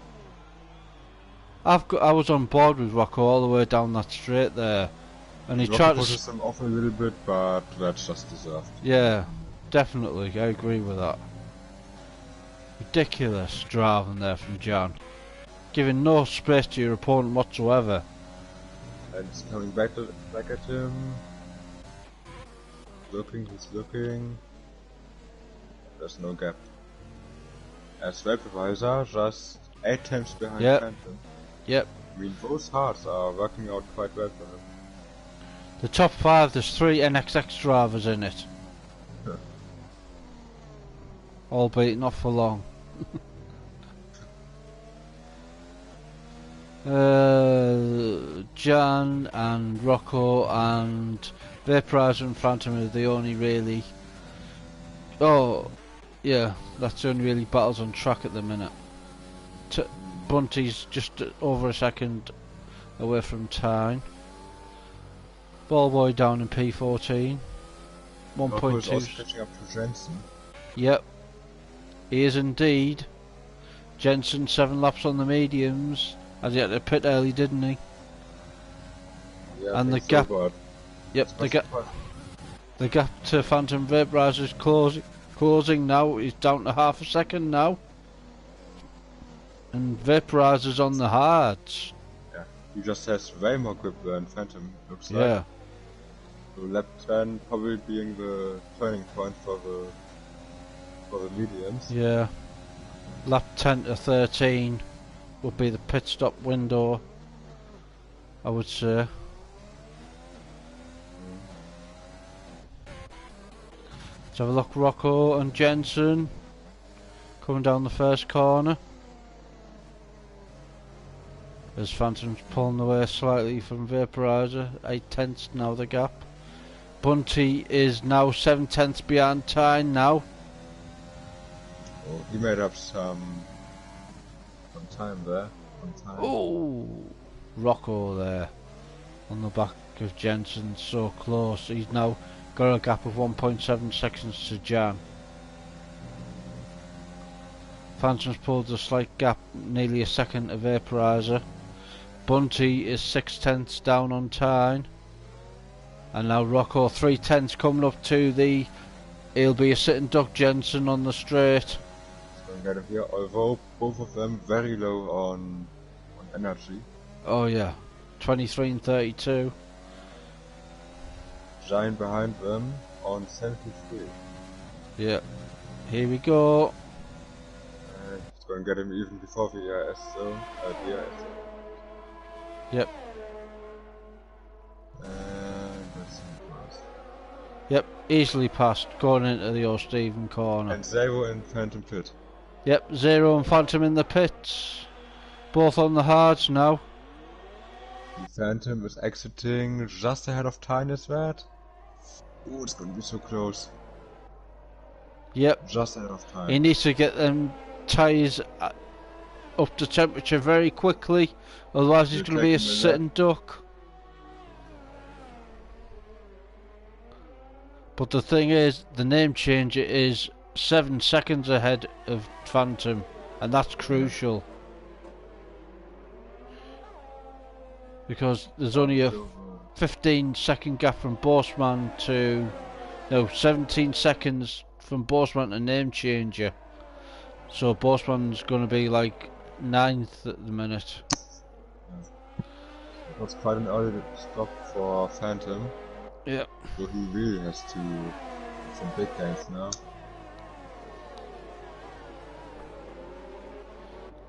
I was on board with Rocco all the way down that straight there, and he tried to pushes them off a little bit, but that's just deserved. Yeah, definitely. I agree with that. Ridiculous driving there from Jan, giving no space to your opponent whatsoever. And he's coming back at him. He's looking. There's no gap. As Vaporizer, just 8 times behind Phantom. Yep. I mean, both hearts are working out quite well for him. The top 5, there's 3 NXX drivers in it. Albeit not for long. Jan and Rocco and Vaporizer and Phantom are the only really... Oh, yeah, that's the only really battles on track at the minute. Bunty's just over a second away from time. Ballboy down in P14. 1.2. Is also catching up to Jensen. Yep. He is indeed. Jensen 7 laps on the mediums. As he had to pit early, didn't he? Yeah, and the gap. Yep, the gap to Phantom Vaporizer is closing now. He's down to half a second now. And Vaporizer's on the hards. Yeah, he just has way more grip than Phantom, looks like. Yeah. So lap 10 probably being the turning point for the mediums. Yeah. Lap 10 to 13 would be the pit stop window, I would say. Let's have a look. Rocco and Jensen coming down the first corner. As Phantom's pulling away slightly from Vaporizer, 8 tenths now the gap. Bunty is now 7 tenths behind Tyne now. Oh, he made up some time there. On time. Oh, Rocco there on the back of Jensen, so close. He's now got a gap of 1.7 seconds to Jan. Phantom's pulled a slight gap, nearly a second to Vaporizer. Bunty is 6/10 down on time. And now Rocco 3/10 coming up to the... He'll be a sitting duck Jensen on the straight. So get him here, although both of them very low on energy. Oh yeah, 23 and 32. Giant behind them on 73. Yeah, here we go. It's going to get him even before the ERS zone. Yep. And let's see first. Yep, easily passed, going into the O'Stephen corner. And Zero in Phantom Pit. Yep, Zero and Phantom in the pits. Both on the hards now. The Phantom is exiting just ahead of Tiny Sweat. Oh, it's going to be so close. Yep. Just ahead of time. He needs to get them tyres up to temperature very quickly, otherwise he's going to be a sitting duck. But the thing is, the name changer is 7 seconds ahead of Phantom, and that's crucial. Because there's only a 15-second gap from Bossman to... No, 17 seconds from Bossman to name changer. So Bossman's going to be like 9th at the minute. It was quite an early stop for Phantom. Yep. So he really has to do some big gains now.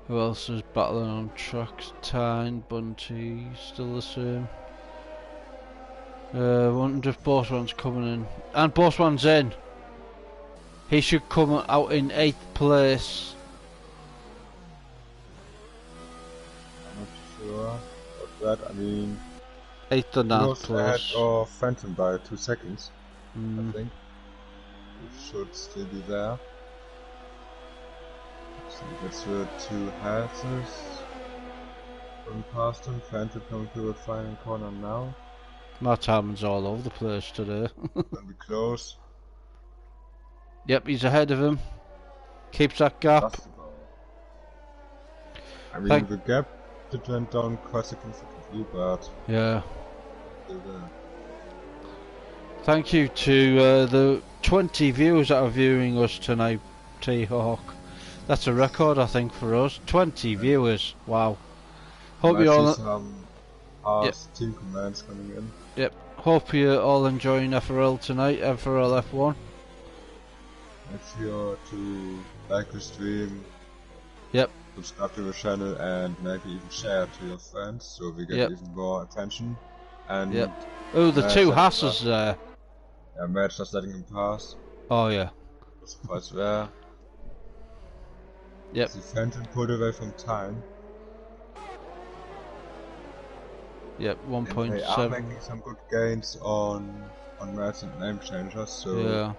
Who else is battling on tracks? Tyne, Bunty, still the same. Wonder if Bossman's coming in. And Bossman's in! He should come out in 8th place. I'm not sure about that. I mean, 8th or 9th place. Ahead of Phantom by 2 seconds, I think. He should still be there. So that's the 2 halves. Going past him, Phantom coming to the final corner now. Matt Harmon's all over the place today. Gonna be close. Yep, he's ahead of him. Keeps that gap. I mean, the gap did went down quite significantly, but... Yeah. Still there. Thank you to the 20 viewers that are viewing us tonight, T-Hawk. That's a record, I think, for us. 20 viewers. Wow. Hope you all... Some team commands coming in. Yep. Hope you're all enjoying FRL tonight, FRL F1. Make sure to like the stream. Yep. Subscribe to the channel and maybe even share to your friends so we get even more attention. And oh, the 2 Hasses there. Yeah, Match just letting him pass. Oh yeah. That's quite rare. Yep. The Phantom pulled away from time. Yep, 1.7. They are making some good gains on Match and name changers, so yeah.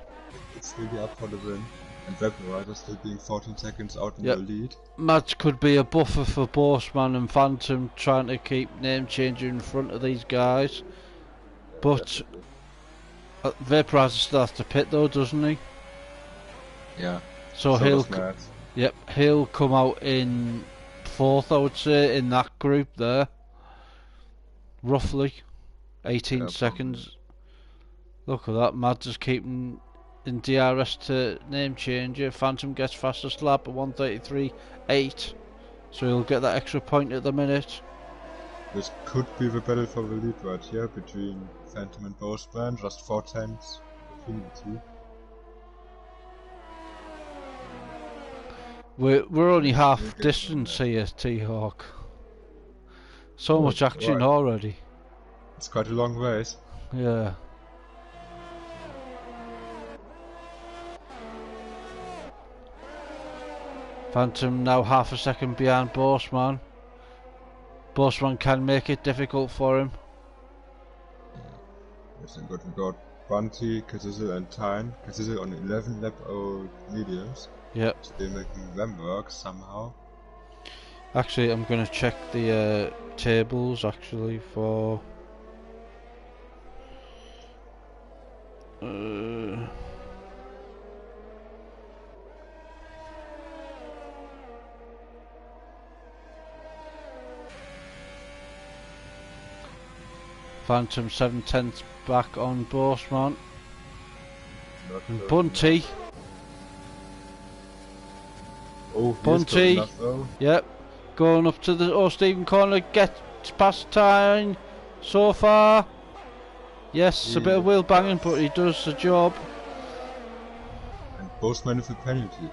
It's still be up for the win. And Vaporizer still being 14 seconds out in the lead. Match could be a buffer for Bossman and Phantom trying to keep name changer in front of these guys. But Vaporizer still has to pit though, doesn't he? Yeah. So he'll come out in 4th, I would say, in that group there. Roughly 18 seconds. Look at that, Mads is keeping in DRS to name changer. Phantom gets fastest lap at 1:33.8, so he'll get that extra point at the minute. This could be the battle for the lead right here between Phantom and Bossman, just 4 tenths between the two. We're only half distance here, T-Hawk. So much action already. It's quite a long race. Yeah. Phantom now half a second behind Bossman. Bossman can make it difficult for him. Yes, and good we got Bunty, Kazizel and Tyne. Kazizel on 11 lap old mediums. Yep. Still making them work somehow. Actually, I'm gonna check the tables actually for. Phantom 7/10 back on Borsman. And Bunty. Oh, Bunty. Yep. Going up to the Stephen corner. Gets past Tyne so far. Yes, a bit of wheel banging, but he does the job. And Borsman with a penalty.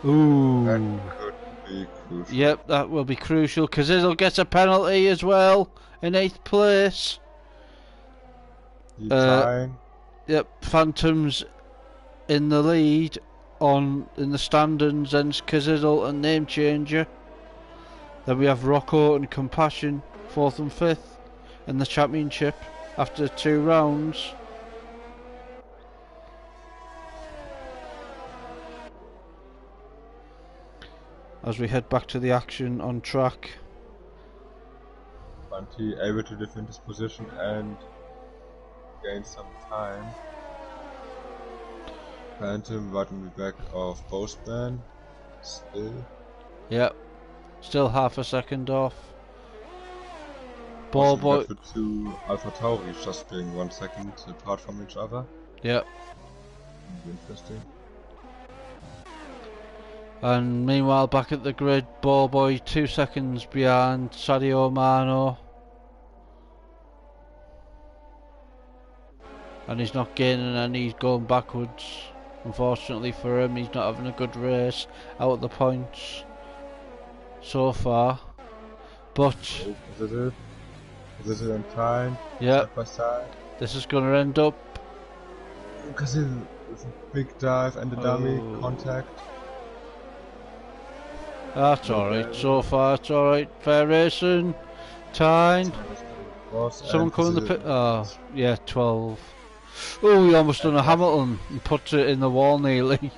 Ooh. That could be crucial. Yep, that will be crucial. Kazizel gets a penalty as well in 8th place. Yep, Phantom's in the lead in the standings, and Kazizel and Name Changer. Then we have Rocco and Compassion 4th and 5th in the championship after 2 rounds. As we head back to the action on track. Bunty able to defend his position and gain some time. Phantom right on the back of Borsman. Still. Yep. Still half a second off. Ballboy. The 2 Alpha Tauri just being 1 second apart from each other. Yep. Interesting. And meanwhile, back at the grid, Ballboy 2 seconds behind Sadio Mano. And he's not gaining any, he's going backwards. Unfortunately for him, he's not having a good race out of the points so far. But Is it in time? Yeah. Side by side. This is going to end up. Because it's a big dive and a dummy contact. That's alright, so far it's alright. Fair racing. Tyne. Someone coming the pit. Oh, yeah, 12. Oh, he almost done a Hamilton and put it in the wall nearly.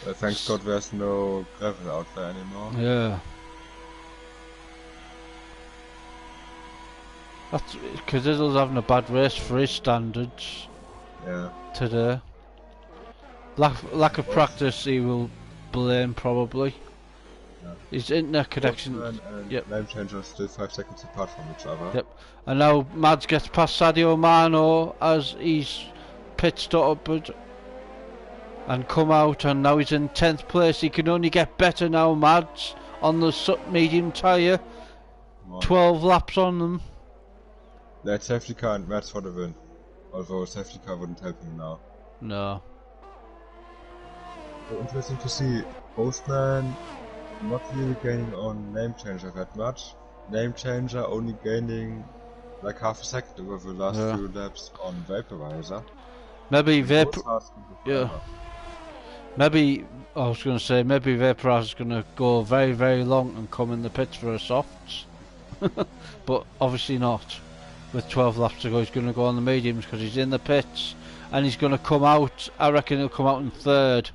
Thank God there's no gravel out there anymore. Yeah. That's because Izzle's having a bad race for his standards. Yeah. Today. Lack of practice he will blame probably. Yeah. His internet connection. And Name Changer are still 5 seconds apart from each other. Yep. And now Mads gets past Sadio Mano as he's pit stopped and come out, and now he's in 10th place. He can only get better now, Mads, on the medium tyre. 12 laps on them. Let safety car and Mads for the win. Although safety car wouldn't help him now. No. So interesting to see Borsman not really gaining on Name Changer that much. Name Changer only gaining like half a second over the last few laps on Vaporizer. Maybe Maybe I was going to say maybe Vaporizer is going to go very, very long and come in the pits for a softs, but obviously not. With 12 laps to go, he's going to go on the mediums because he's in the pits, and he's going to come out. I reckon he'll come out in 3rd,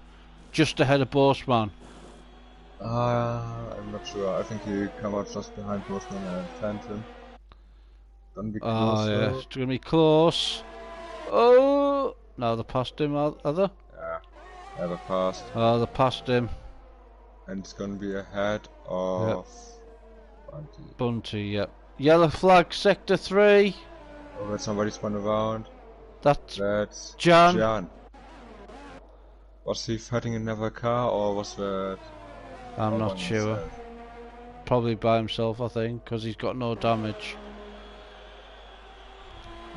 just ahead of Borsman. I'm not sure. I think he'll come out just behind Borsman and Phantom. Gonna be close. Oh yeah, it's going to be close. Oh, now they passed him, are they? Yeah, never passed. Oh, they passed him. And it's gonna be ahead of Bunty, yep. Yellow flag, sector 3. Oh, that somebody spun around. That's Jan. Was he fighting another car, or was that... I'm not sure. Himself? Probably by himself, I think, because he's got no damage.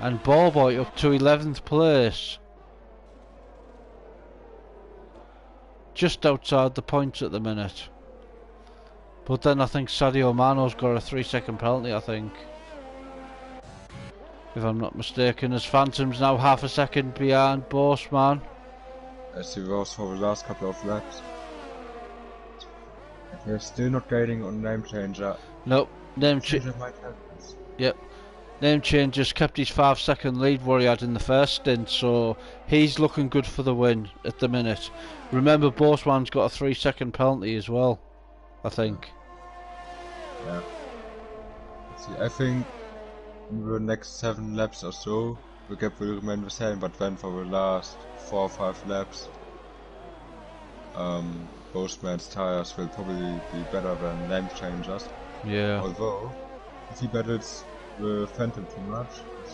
And Ballboy up to 11th place. Just outside the points at the minute. But then I think Sadio Mano's got a 3-second penalty, I think. If I'm not mistaken, as Phantom's now half a second behind Borsman. As he was for the last couple of laps. They're still not gaining on Name Changer. Nope, Name Changer might help us. Yep. Name change just kept his 5 second lead what he had in the first stint, so he's looking good for the win at the minute. Remember, Borsman's got a 3 second penalty as well, I think. Yeah. Let's see, I think in the next 7 laps or so, the gap will remain the same, but then for the last 4 or 5 laps, both men's tires will probably be better than lane changers. Yeah. Although, if he battles the Phantom too much,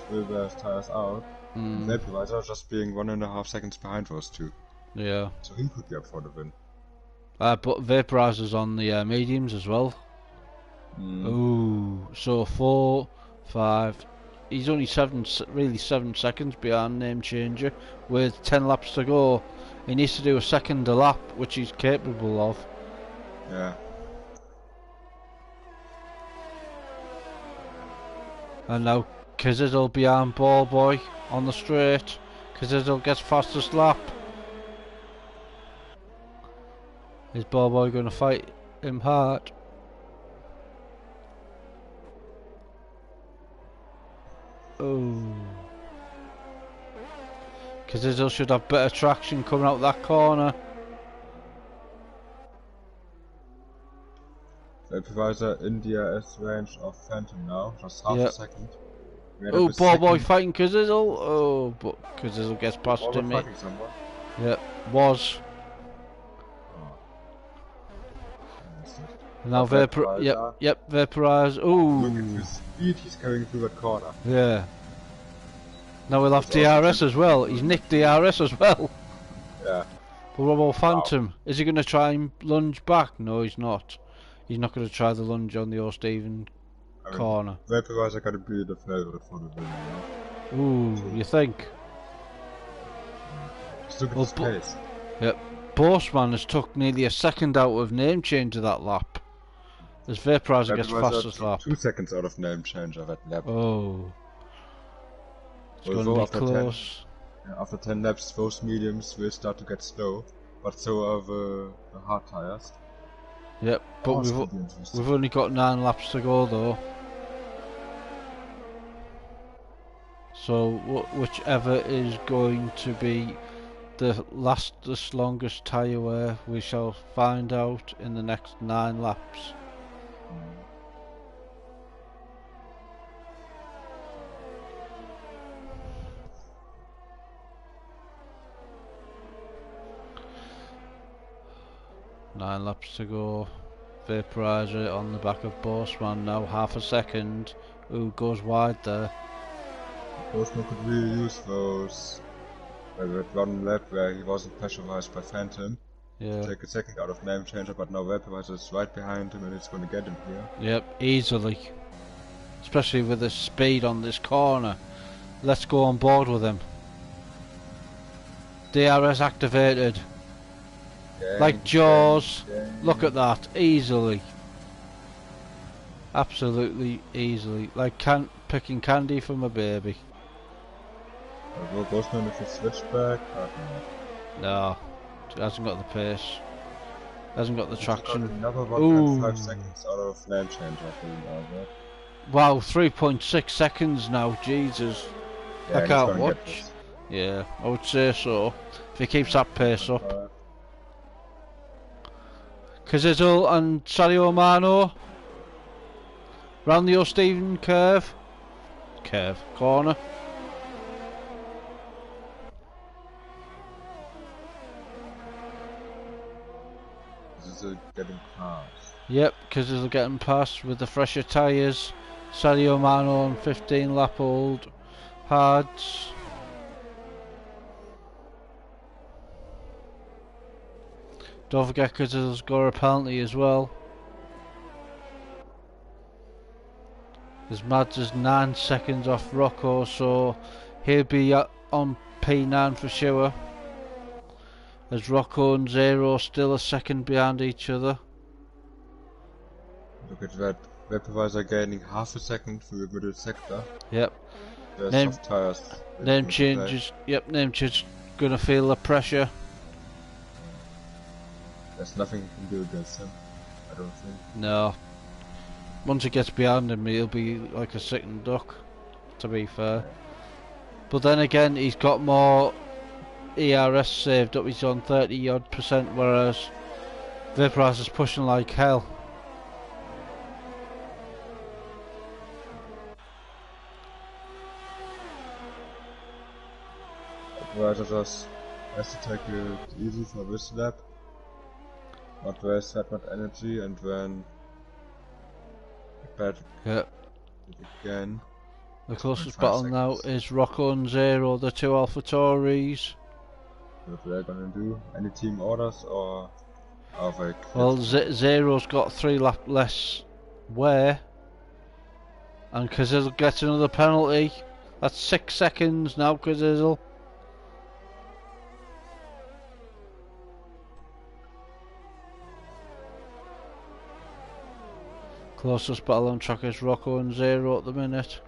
he will wear his tires out. And Vaporizer just being 1.5 seconds behind those two. Yeah. So he could be up for the win. But Vaporizer's on the mediums as well. Ooh, so 4, 5. He's only 7 seconds behind Name Changer with 10 laps to go. He needs to do a second a lap, which he's capable of. Yeah. And now Kiziddle behind Ball Boy on the straight. Kiziddle gets fastest lap. Is Ball Boy going to fight him hard? Oh. Kiziddle should have better traction coming out that corner. Vaporizer in DRS range of Phantom now, just half a second. Oh, Ball Boy fighting Kiziddle. Oh, but Kiziddle gets past him. Yep, was. Now Vaporizer. Yep, Vaporizer. Ooh. Look at the speed he's carrying through that corner. Yeah. Now we'll have DRS as well. He's nicked DRS as well. Yeah. But what about Phantom? Wow. Is he going to try and lunge back? No, he's not. He's not going to try the lunge on the O'Stephen corner. Vaporizer got to be the favourite for the win. You know? Ooh, so, you think? Just look at his pace. Yep. Borsman has took nearly a second out of Name Changer that lap. As Vaporizer gets fastest lap. 2 seconds out of Name Changer that lap. Oh. It's going to be close. After 10 laps, those mediums will start to get slow, but so are the hard tires. Yep, but we've only got 9 laps to go though. So whichever is going to be the longest tyre wear, we shall find out in the next 9 laps. 9 laps to go. Vaporizer on the back of Borsman now, half a second. Who goes wide there? Borsman could really use those. That one lap where he wasn't pressurized by Phantom. Yeah. Take a second out of Name Changer, but now Vaporizer is right behind him and it's going to get him here. Yep, easily. Especially with the speed on this corner. Let's go on board with him. DRS activated. Like Jaws. Look at that, easily. Absolutely easily. Like picking candy from a baby. Will Borsman if he switched back? No, he hasn't got the pace. Hasn't got the traction. Another 1.5 seconds out of Name Changer. Wow, 3.6 seconds now, Jesus. Yeah, I can't watch. Yeah, I would say so. If he keeps that pace up. Kiziddle and Sadio Mano round the O'Stephen corner. This is getting past. Yep, Kiziddle getting past with the fresher tyres. Sadio Mano on 15 lap old hards. Don't forget Kiziddle's got a penalty as well. As Mads is 9 seconds off Rocco, so he'll be on P9 for sure. As Rocco and Zero still a second behind each other. Look at that. Vaporizer gaining half a second through the middle sector. Yep. Name tires. Name changes. Yep, Name change gonna feel the pressure. There's nothing you can do against him, I don't think. No. Once he gets behind him, he'll be like a sitting duck. to be fair. But then again, he's got more ERS saved up. He's on 30 odd %, whereas Vaporizer's pushing like hell. Vaporizer just has to take it easy for this lap. Not waste that much energy, and then bad Yep. again. The closest battle now is Rocco and Zero, the two AlphaTauris. What they're gonna do? Any team orders, or are they quit? Well, Zero's got 3 lap less wear, and Kazizel gets another penalty. That's 6 seconds now, Kazizel. Closest battle on track is Rocco and Zero at the minute.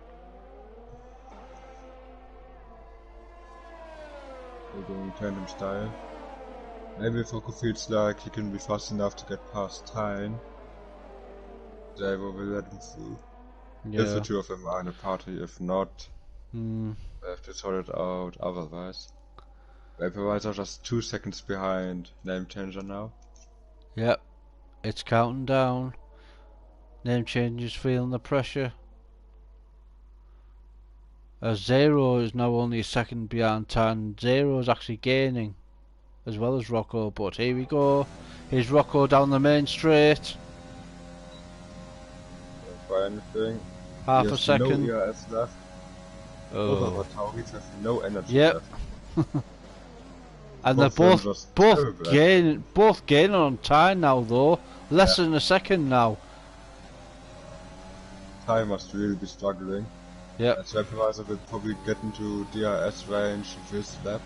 We're going tandem style. Maybe if Rocco feels like he can be fast enough to get past Tyne, Zero will let him through. Yeah. If the two of them are in a party, if not, Hmm. they have to sort it out otherwise. Vaporizer just 2 seconds behind Name Changer now. Yep. It's counting down. Name Changer's feeling the pressure. Zero is now only a second behind Tan. Zero is actually gaining, as well as Rocco. But here we go. Here's Rocco down the main straight. Don't buy anything. Half a second. No ERS left. Both of our Tauris have no energy Yep. left. And they're both gaining on time now though. Less than a second now. Tyne must really be struggling. Yep. As Vaporizer will probably get into DRS range this lap.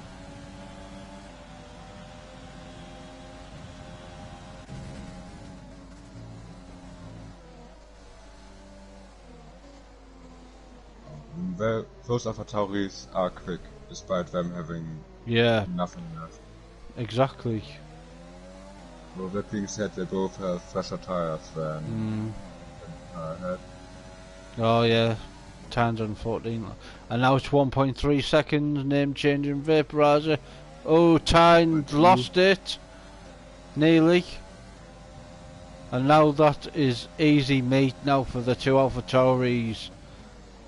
Well, those AlphaTauris are quick, despite them having nothing left. Exactly. Well, that being said, they both have fresher tires than ahead. Oh yeah, 1014. And now it's 1.3 seconds, name changing Vaporizer. Oh, Tyne lost it. Nearly. And now that is easy meat now for the two AlphaTauris.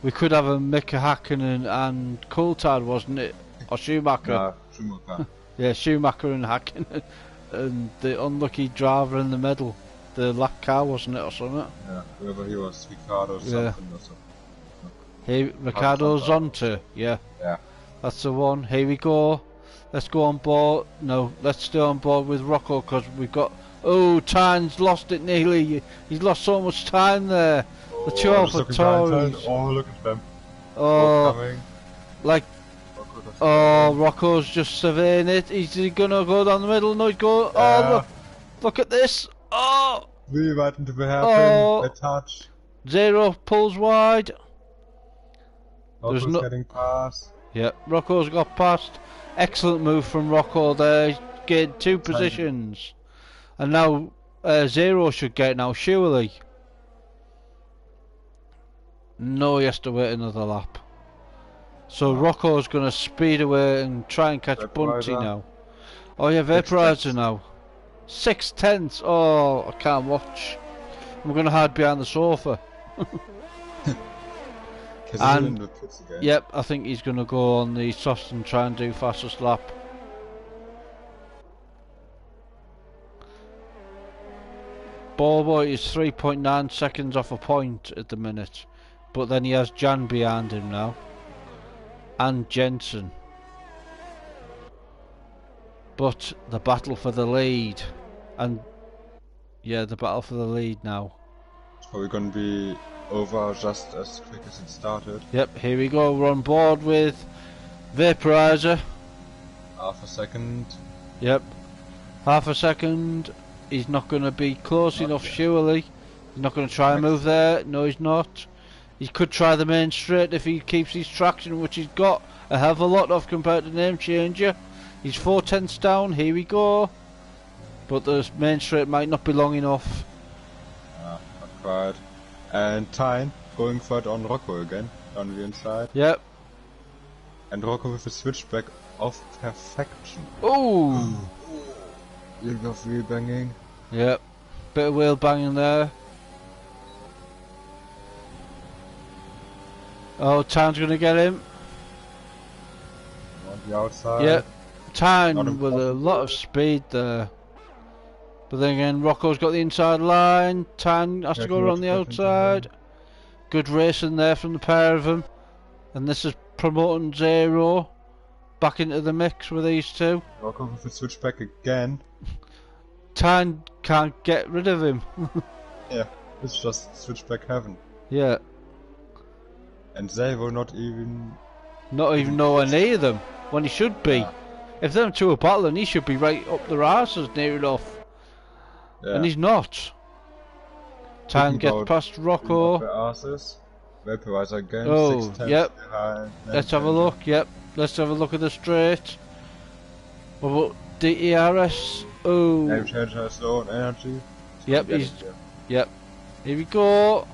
We could have a Mika Hakkinen and Coulthard, wasn't it? Or Schumacher. Nah, Schumacher. Yeah, Schumacher and Hakkinen. And the unlucky driver in the middle. The lap car, wasn't it, or something? Yeah, whoever he was, Ricardo something or something. Here, Ricardo Zonta, yeah. Yeah. That's the one. Here we go. Let's go on board. No, let's stay on board with Rocco because we've got... Oh, Tyne's lost it nearly. He's lost so much time there. The two AlphaTauris. Oh, look at them. Oh, like... Oh, Rocco's just surveying it. Is he gonna go down the middle? No, he's going... Yeah. Oh, look at this. Oh! Really waiting to be happen. Oh. A touch. Zero pulls wide. Rocco's getting past. Yeah, Rocco's got past. Excellent move from Rocco there. He's gained 2 positions. And now Zero should get now, surely. No, he has to wait another lap. So Rocco's going to speed away and try and catch Bunty now. Oh yeah, Vaporizer now. 6/10. Oh, I can't watch. I'm going to hide behind the sofa. And yep, I think he's going to go on the softs and try and do fastest lap. Bobo is 3.9 seconds off a point at the minute, but then he has Jan behind him now, and Jensen. But the battle for the lead, and yeah, the battle for the lead now. It's probably going to be over just as quick as it started. Yep, here we go. We're on board with Vaporizer. Half a second. Yep, half a second. He's not going to be close enough, surely. He's not going to try and move there. No, he's not. He could try the main straight if he keeps his traction, which he's got a hell of a lot of compared to Name Changer. He's 4/10 down. Here we go. But the main straight might not be long enough. Not quite. And Tyne going for it on Rocco again. on the inside. Yep. And Rocco with a switchback of perfection. Oh! Little bit of wheel banging. Yep. Bit of wheel banging there. Oh, Tan's gonna get him. On the outside. Yep. Tan Not with a impossible. lot of speed there. But then again, Rocco's got the inside line. Tan has to go around the outside. Good racing there from the pair of them. And this is promoting Zero back into the mix with these two. Rocco with a switchback again. Tan can't get rid of him. Yeah, it's just switchback heaven. Yeah. And they will not even... Not even nowhere near them when he should be. Yeah. If them two are battling, he should be right up their asses near enough. Yeah. And he's not. Tan gets past Rocco. Vaporizer again, Oh, 6 tenths yep. behind. Let's have a look. Yep. Let's have a look at the straight. What about DERS? Oh. Name changer has low on energy. Yep, Yep. Here we go.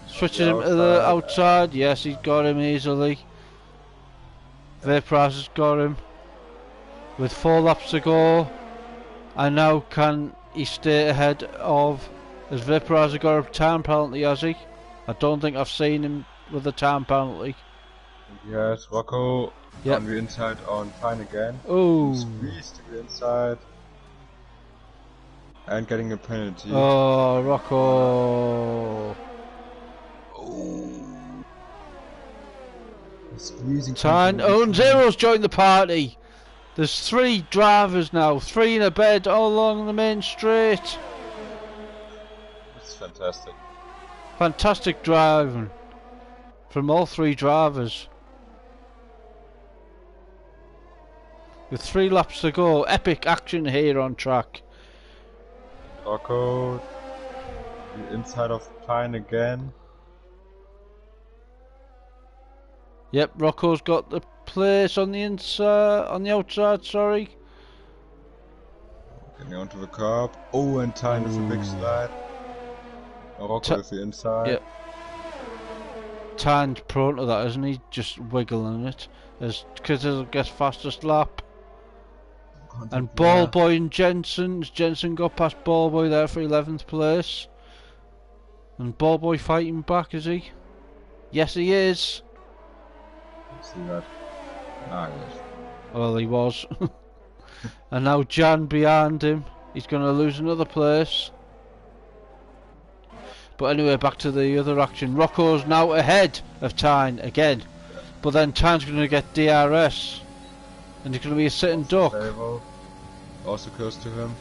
Switching him to the outside. Yes, he's got him easily. Vaporizer's got him. With 4 laps to go. And now can he stay ahead of... Has Vaporizer got a time penalty, has he? I don't think I've seen him with a time penalty. Yes, Rocco on the inside on fine again. Oh. Squeeze to the inside. And getting a penalty. Oh, Rocco. Oh. Squeezing. Tan. Oh, and Zero's joined the party. There's 3 drivers now. 3 in a bed all along the main straight. It's fantastic. Fantastic driving from all 3 drivers. With 3 laps to go. Epic action here on track. Rocco. The inside of Pine again. Yep, Rocco's got the place on the inside, on the outside, sorry. Getting onto the curb. Oh, and Pine with a big slide. Rocco with the inside. Yep. Tan's prone to that, isn't he? Just wiggling it. As Kittle gets fastest lap. And Ballboy and Jensen got past Ballboy there for 11th place. And Ballboy fighting back, is he? Yes, he is. See that? Ah, yes. Well, he was. And now Jan behind him. He's going to lose another place. But anyway, back to the other action. Rocco's now ahead of Tyne again. But then Tyne's going to get DRS. And it's going to be a sitting duck. Also close to him.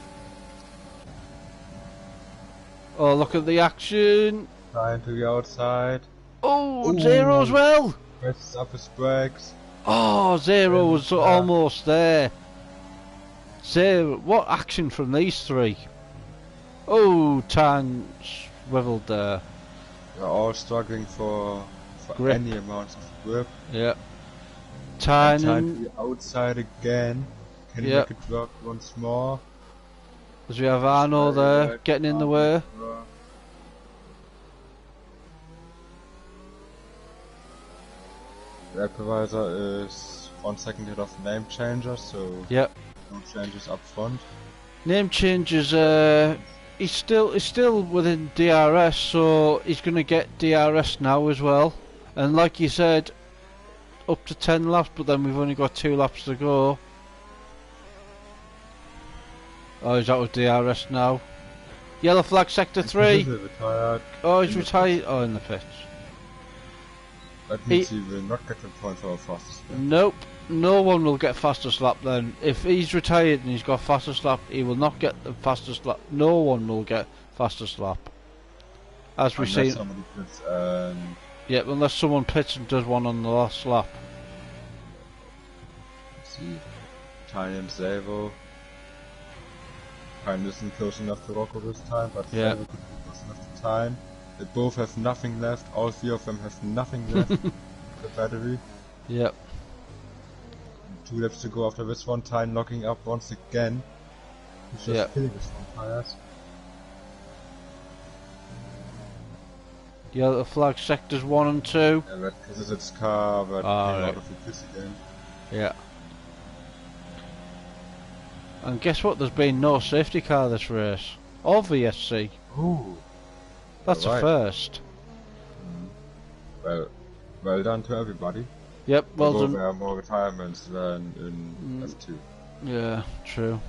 Oh, look at the action. Tyne to the outside. Oh, Zero as well. Presses up his brakes. Oh, Zero was almost there. Zero, what action from these 3? Oh, Tan swiveled there. They're all struggling for Grip. any amount of grip. Yeah. Tan to the outside again. Can he make it work once more? As we have Arno there, getting in the way. The Vaporizer is 1 second ahead of name changer, so no changes up front. Name changes. He's still within DRS, so he's going to get DRS now as well. And like you said, up to 10 laps, but then we've only got 2 laps to go. Oh, he's out of DRS now. Yellow flag, sector 3. Oh, he's retired. Oh, in the pitch. That means he will not get the point for a fastest lap. Nope, no one will get fastest lap then. If he's retired and he's got fastest lap, he will not get the fastest lap. No one will get fastest lap. As we see. Somebody pits and... Yep, unless someone pits and does one on the last lap. Let's see. Tiny and Savo. Time isn't close enough to Rocco this time, but Savo could be close enough to Time. They both have nothing left, all 3 of them have nothing left. The battery. Yep. 2 laps to go after this one, Time locking up once again. He's just killing his own tires. Yellow flag sectors 1 and 2. Yeah, that because it's its car that came out of the pits again. Yeah. And guess what? There's been no safety car this race. Or VSC. Ooh. That's a first. Well done to everybody. Yep, well Although done. there are more retirements than in F2. Yeah, true.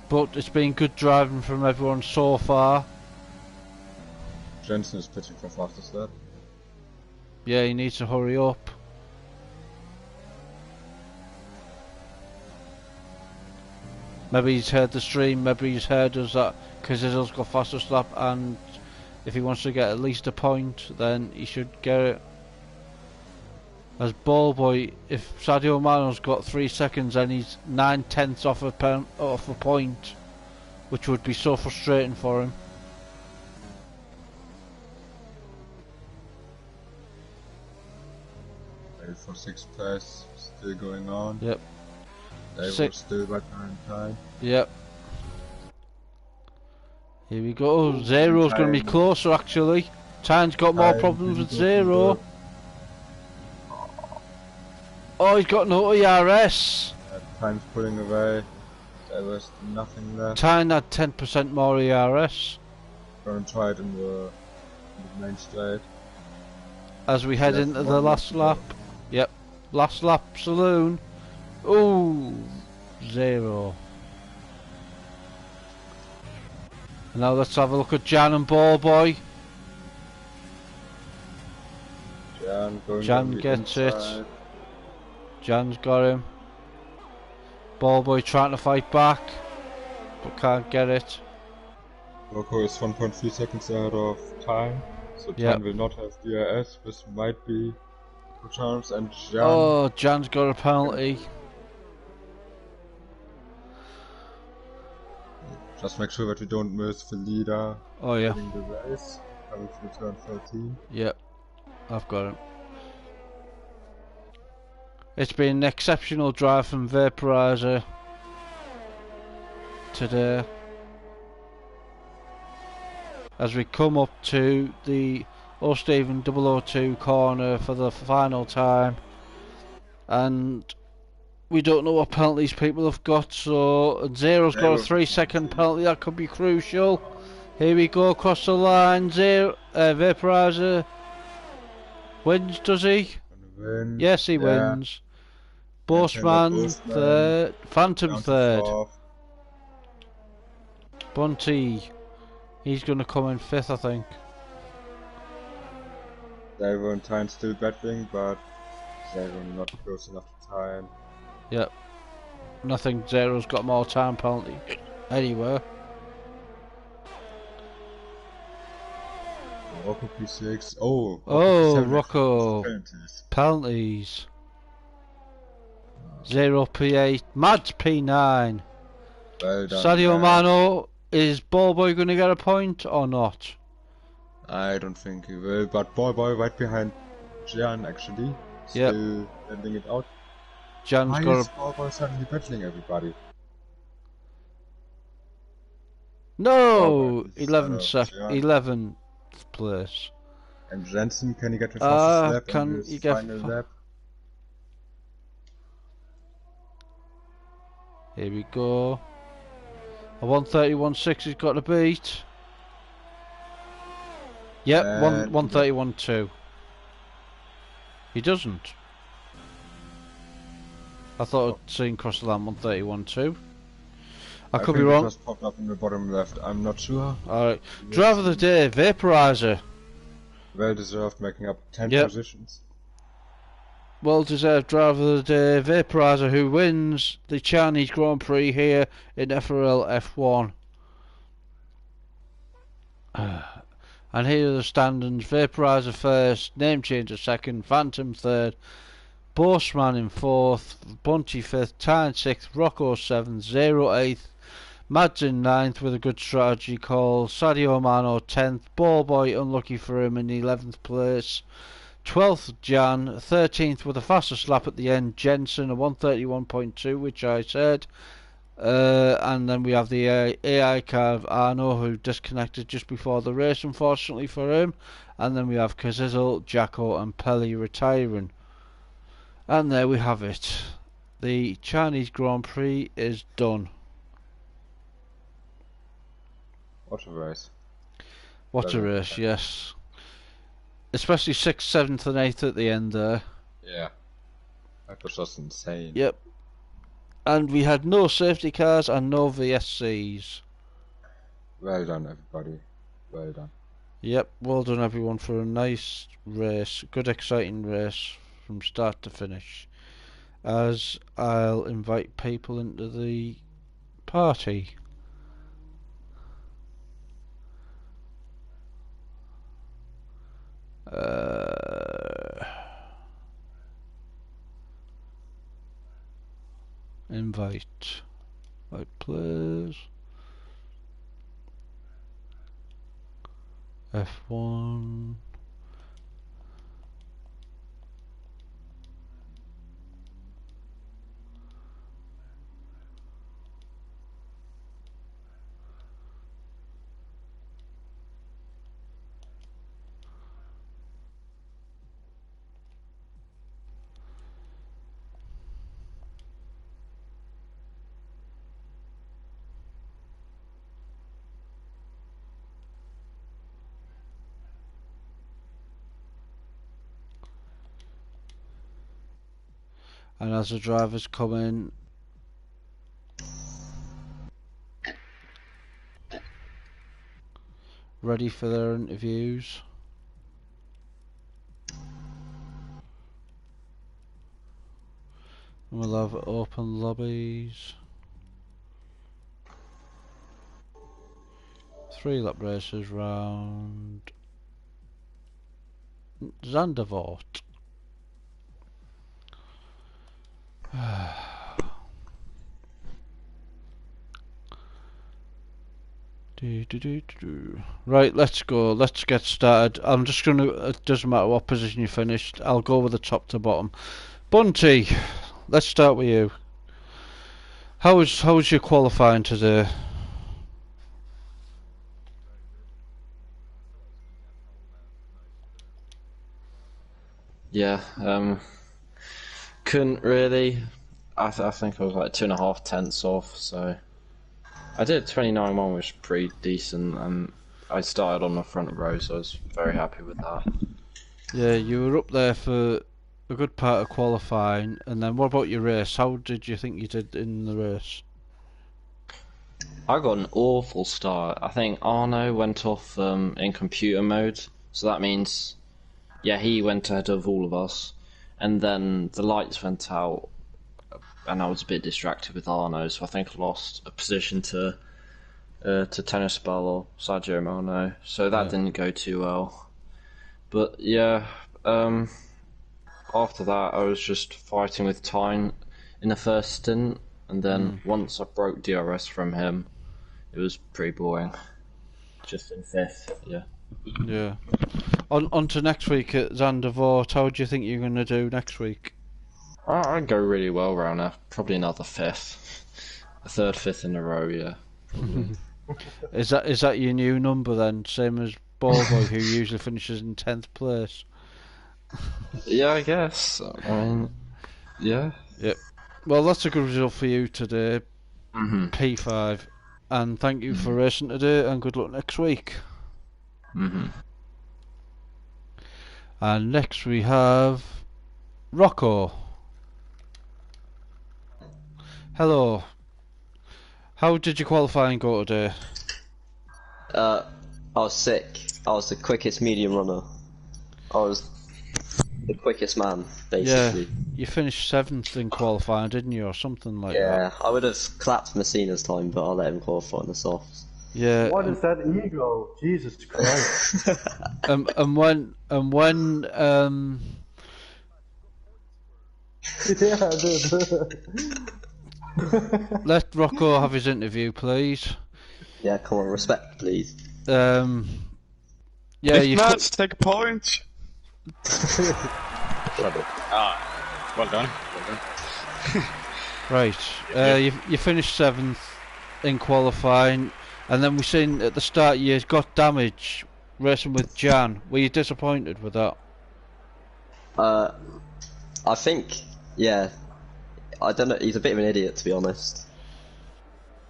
But it's been good driving from everyone so far. Jensen is pitching for fastest lap. Yeah, he needs to hurry up. Maybe he's heard the stream, maybe he's heard us that Cazizzo's got fastest lap, and if he wants to get at least a point, then he should get it. As Ballboy, if Sadio Mano's got 3 seconds and he's 9/10 off a point, which would be so frustrating for him. For 6th place, still going on. Yep. They were still back in time. Yep. Here we go. Zero's going to be closer actually. Time's got more problems with Zero. Oh, he's got no ERS. Time's pulling away. There was nothing left. Time had 10% more ERS. Gonna try it in the main straight. As we head into the last lap. Yep. Last lap saloon. Ooh. Zero. And now let's have a look at Jan and Ballboy. Jan gets it. Jan's got him. Ballboy trying to fight back, but can't get it. Rocco is 1.3 seconds ahead of time, so time will not have DRS. This might be a chance, and Jan. Oh, Jan's got a penalty. Just make sure that you don't miss the leader. Oh yeah. Winning the race, coming to turn 13. Yep, I've got him. It's been an exceptional drive from Vaporizer today. As we come up to the O'Stephen 002 corner for the final time, and we don't know what penalties people have got, so Zero's got a 3-second penalty that could be crucial. Here we go across the line. Vaporizer wins, does he? Yes, he wins. Bossman third, Phantom third. Bunty, he's going to come in 5th, I think. They were in time still battling, but they were not close enough to time. Yep. And I think Zero's got more time penalty anywhere. Rocco P6. Oh, Rocco. Penalties. Zero P8. Mads P9. Well done, Sadio Mano, is Ballboy going to get a point or not? I don't think he will, but Ballboy right behind Jan actually. Still ending it out. Jan's Why got is Ballboy suddenly battling everybody? No! 11th place. And Jensen, can he get the fastest lap can in his get final lap? Here we go. A 131.6 he's got to beat. Yep, 131.2. He doesn't. I thought I'd seen cross the line 131.2. I could be wrong. It just popped up in the bottom left. I'm not sure. Alright. Driver of the day, Vaporizer. Well deserved, making up 10 positions. Well deserved driver of the day, Vaporizer, who wins the Chinese Grand Prix here in FRL F1. And here are the standings: Vaporizer first, Name Changer second, Phantom third, Bossman in 4th, Bunty 5th, Tyne 6th, Rocco 7th, Zero 8th, Mads in 9th with a good strategy call, Sadio Mano 10th, Ballboy unlucky for him in 11th place, 12th Jan, 13th with a fastest lap at the end, Jensen a 131.2, which I said, And then we have the AI car of Arno, who disconnected just before the race, unfortunately for him. And then we have Kazizel, Jacko, and Pelly retiring. And there we have it. The Chinese Grand Prix is done. What a race. What a race, yes. Especially 6th, 7th, and 8th at the end there. Yeah. That was just insane. Yep. And we had no safety cars and no VSCs. Well done, everybody. Well done. Yep, well done everyone for a nice race. Good, exciting race from start to finish. As I'll invite people into the party. Invite players. F1. And as the drivers come in, ready for their interviews. And we'll have open lobbies. 3 lap races round Zandvoort. Right, let's go. Let's get started. I'm just gonna. It doesn't matter what position you finished. I'll go with the top to bottom. Bunty, let's start with you. How was your qualifying today? Yeah, couldn't really. I think I was like 2.5 tenths off, so I did 29.1, which was pretty decent, and I started on the front row, so I was very happy with that. Yeah, you were up there for a good part of qualifying, and then what about your race? How did you think you did in the race? I got an awful start. I think Arno went off in computer mode, so that means, yeah, he went ahead of all of us, and then the lights went out, and I was a bit distracted with Arno, so I think I lost a position to Tennis Ball or Sergio Morno, so that didn't go too well. But yeah, after that I was just fighting with Tyne in the first stint, and then once I broke DRS from him, it was pretty boring. Just in 5th, yeah. Yeah. On to next week at Zandvoort. How do you think you're going to do next week? I'd go really well around there. Probably another 5th. A 3rd, 5th in a row, yeah. Is that your new number then? Same as Ballboy, who usually finishes in 10th place? Yeah, I guess. I mean, yeah. Yep. Well, that's a good result for you today, P5. And thank you for racing today, and good luck next week. And next we have Rocco. Hello. How did your qualifying go today? I was sick. I was the quickest medium runner. I was the quickest man, basically. Yeah, you finished 7th in qualifying, didn't you, or something like that? Yeah, I would have clapped Messina's time, but I'll let him qualify in the softs. Yeah. What is that ego? Jesus Christ. and when Yeah, dude. let Rocco have his interview, please. Yeah, come on, respect, please. Yeah, If you not, take a point. Shut up. Well done. Well done. Right. You finished 7th in qualifying, and then we seen at the start you got damage racing with Jan. Were you disappointed with that? I think, yeah. I don't know. He's a bit of an idiot, to be honest.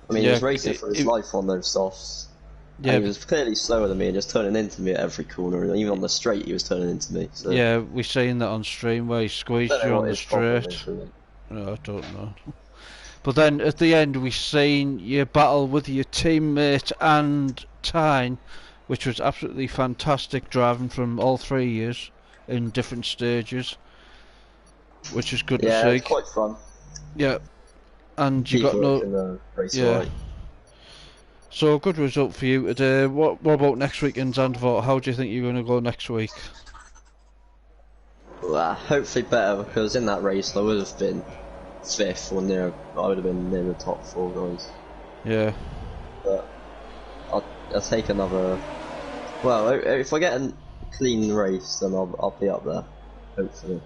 I mean, he was racing for his life on those softs. Yeah, and he was clearly slower than me and just turning into me at every corner. And even on the straight, he was turning into me. So. Yeah, we seen that on stream where he squeezed you on the straight. No, I don't know. But then at the end, we seen you battle with your teammate and Tyne, which was absolutely fantastic, driving from all 3 years in different stages, which is good to see. Yeah, it's quite fun. Yeah, and you got no. Yeah. So good result for you today. What about next week in Zandvoort? How do you think you're going to go next week? Well, hopefully better, because in that race I would have been 5th or near. I would have been near the top 4 guys. Yeah. But I'll take another. Well, if I get a clean race, then I'll be up there. Hopefully.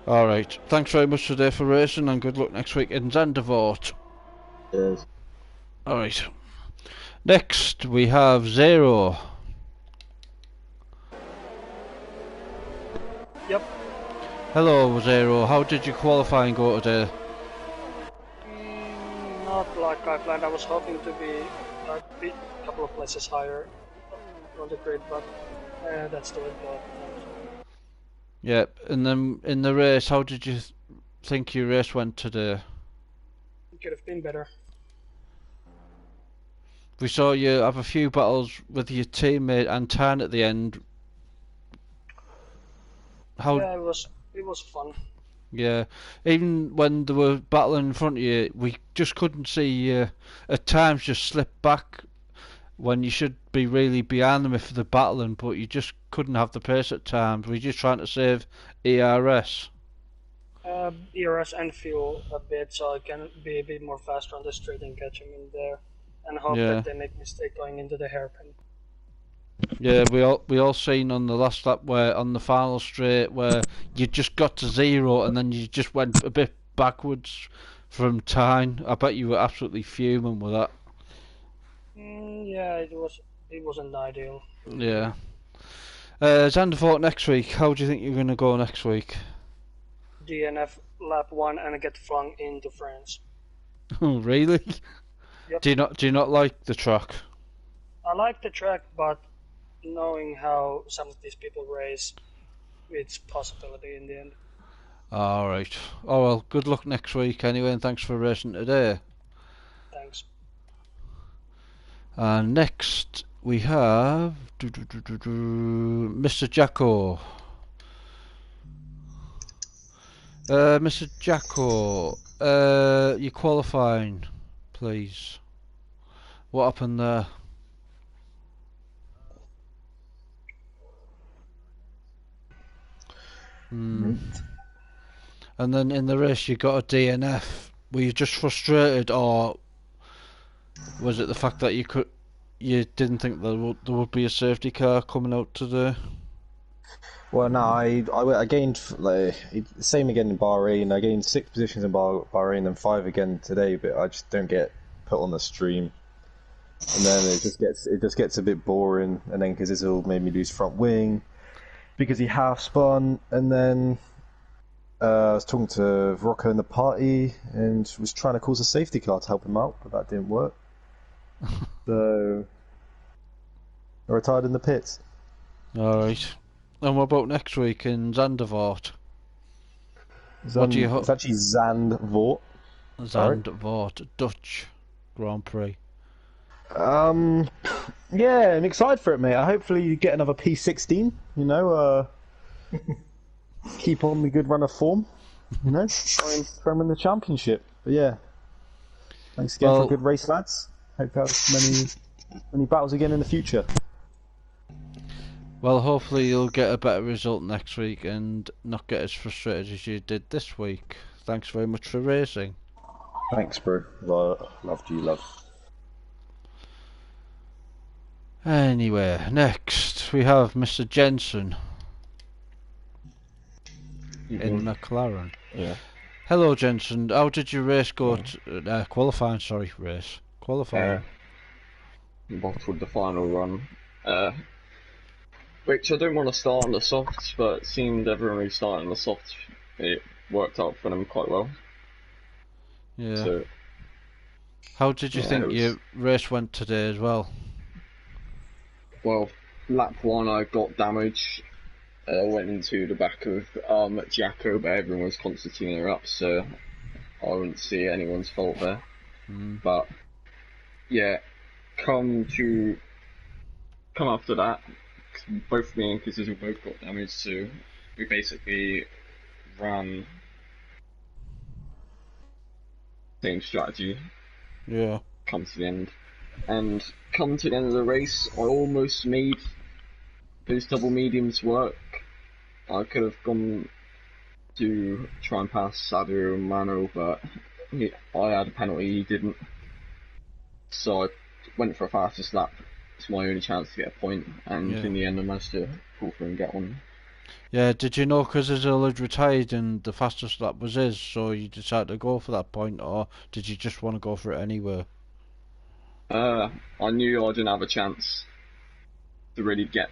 All right. Thanks very much today for racing, and good luck next week in Zandvoort. Cheers. All right. Next we have Zero. Yep. Hello Zero, how did your qualifying go today? Not like I planned. I was hoping to be a couple of places higher on the grid, but that's the way it goes. Yep, and then in the race, how did you think your race went today? It could have been better. We saw you have a few battles with your teammate and Tan at the end. Yeah, it was fun. Yeah, even when they were battling in front of you, we just couldn't see you. At times, just slip back when you should be really behind them if they're battling, but you just couldn't have the pace at times. We're just trying to save ERS. ERS and fuel a bit, so I can be a bit more faster on the straight and catch them in there, and hope that they make mistake going into the hairpin. Yeah, we all seen on the last lap where on the final straight where you just got to 0 and then you just went a bit backwards from Tyne. I bet you were absolutely fuming with that. Yeah, it wasn't ideal. Yeah. Zandvoort next week. How do you think you're going to go next week? DNF lap 1 and get flung into France. Oh, really? Yep. Do you not like the track? I like the track, but knowing how some of these people race, it's possibility in the end. Alright. Oh well, good luck next week anyway, and thanks for racing today. Thanks. And next we have Mr. Jacko. Mr. Jacko, you're qualifying, please. What happened there? And then in the race you got a DNF. Were you just frustrated, or was it the fact that you didn't think there would be a safety car coming out today? Well, no, I gained same again in Bahrain. I gained 6 positions in Bahrain and 5 again today, but I just don't get put on the stream. And then it just gets a bit boring. And then because Isil made me lose front wing because he half spun, and then I was talking to Rocco in the party and was trying to cause a safety car to help him out, but that didn't work. So I retired in the pits. Alright. And what about next week in Zandvoort? What do you hope? It's actually Zandvoort. Zandvoort, Dutch Grand Prix. Yeah, I'm excited for it, mate. I hopefully get another P16. You know, keep on the good run of form. You know, try and win the championship. But yeah, thanks again for a good race, lads. Hope to have many battles again in the future. Well, hopefully you'll get a better result next week and not get as frustrated as you did this week. Thanks very much for racing. Thanks, bro. Loved you, love. Anyway, next we have Mr. Jensen in McLaren. Yeah. Hello, Jensen. How did your race go? Qualifying, sorry, race. Qualifying. Bottled the final run. Which I don't want to start on the softs, but it seemed everyone who started on the softs, it worked out for them quite well. Yeah. So, how did you think your race went today as well? Well, lap 1 I got damage. Went into the back of Jacko, but everyone was constantly her up, so I wouldn't see anyone's fault there. But yeah, come after that, both me and Kazuzu both got damage, so we basically ran same strategy. Yeah. Come to the end. And come to the end of the race, I almost made those double mediums work. I could have gone to try and pass Sadio and Mano, but I had a penalty, he didn't. So I went for a fastest lap. It's my only chance to get a point, and in the end I managed to pull through and get one. Yeah, did you know Kazizil had retired and the fastest lap was his, so you decided to go for that point, or did you just want to go for it anyway? I knew I didn't have a chance to really get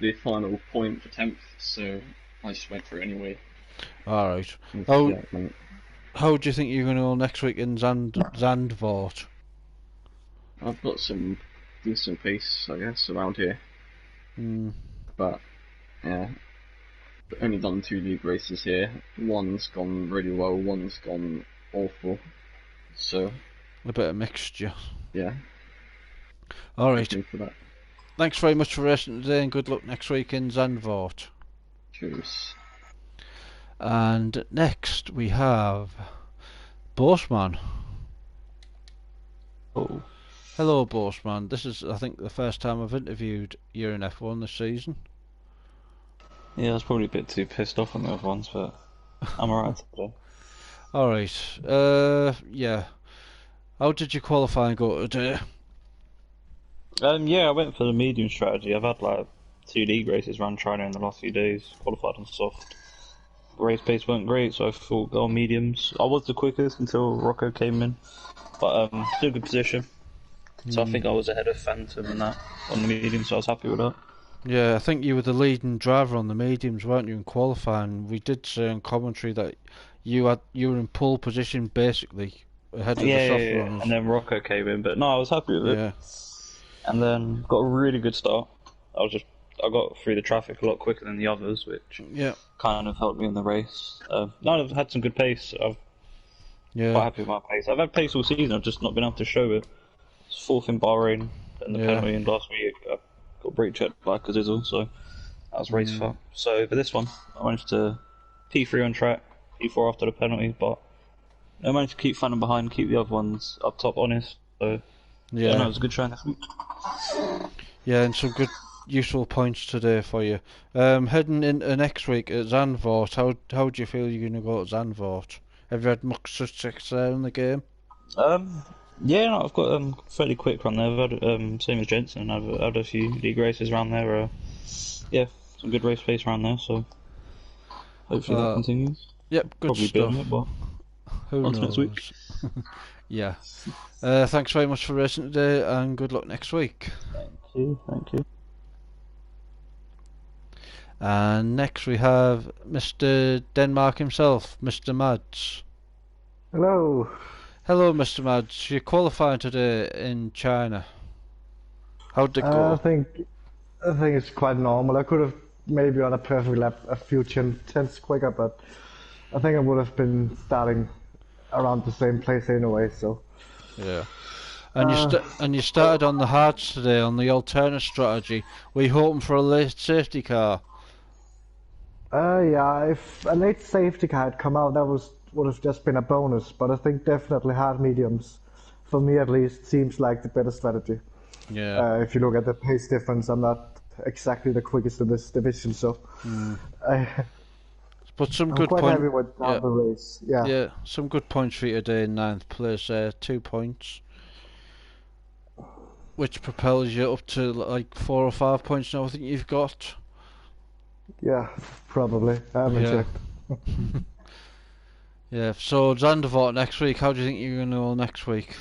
the final point for 10th, so I just went for it anyway. Alright. How do you think you're going to go next week in Zandvoort? I've got some decent pace, I guess, around here. But, yeah, only done 2 league races here. One's gone really well, one's gone awful. So a bit of mixture. Yeah. Alright. Thanks very much for racing today, and good luck next week in Zandvoort. Cheers. And next we have Boseman. Oh. Hello, Boseman. This is, I think, the first time I've interviewed you in F1 this season. Yeah, I was probably a bit too pissed off on the other ones, but I'm alright today. Alright. Yeah. How did you qualify and go today? Yeah, I went for the medium strategy. I've had like 2 league races around China in the last few days. Qualified on soft. Race pace weren't great, so I thought go on mediums. I was the quickest until Rocco came in, but still good position. So I think I was ahead of Phantom and that on the medium, so I was happy with that. Yeah, I think you were the leading driver on the mediums, weren't you, in qualifying? We did say in commentary that you were in pole position basically ahead of the soft runners. And then Rocco came in, but no, I was happy with it. And then got a really good start. I got through the traffic a lot quicker than the others, which kind of helped me in the race. I've had some good pace. I'm quite happy with my pace. I've had pace all season, I've just not been able to show it. It's 4th in Bahrain, and the penalty in last week I got brake checked by Kazizel, so that was race fuck. So for this one, I managed to P3 on track, P4 after the penalty, but I managed to keep Phantom behind, keep the other ones up top honest. So no, it was a good showing this week. Yeah, and some good useful points today for you. Heading into next week at Zandvoort, how do you feel you're going to go at Zandvoort? Have you had much success there in the game? Yeah, no, I've got fairly quick run there. I've had same as Jensen. I've had a few league races around there. Some good race pace around there. So hopefully that continues. Yep, good Probably stuff. It, but who knows? Next week. Yeah. Thanks very much for racing today, and good luck next week. Thank you. And next we have Mr. Denmark himself, Mr. Mads. Hello. Hello, Mr. Mads. You're qualifying today in China. How'd it go? I think it's quite normal. I could have maybe on a perfect lap a few tenths quicker, but I think I would have been starting around the same place anyway. So yeah. And you started on the hards today on the alternate strategy. Were you hoping for a late safety car? Yeah, if a late safety car had come out, that would have just been a bonus. But I think definitely hard mediums, for me at least, seems like the better strategy. Yeah. If you look at the pace difference, I'm not exactly the quickest in this division, so. But some I'm good quite points. happy with the race. Yeah. Yeah, some good points for you today in 9th place. 2 points, which propels you up to like 4 or 5 points now. I think you've got. Yeah, probably. I haven't checked. Yeah, so Zandvoort next week. How do you think you're going to go next week?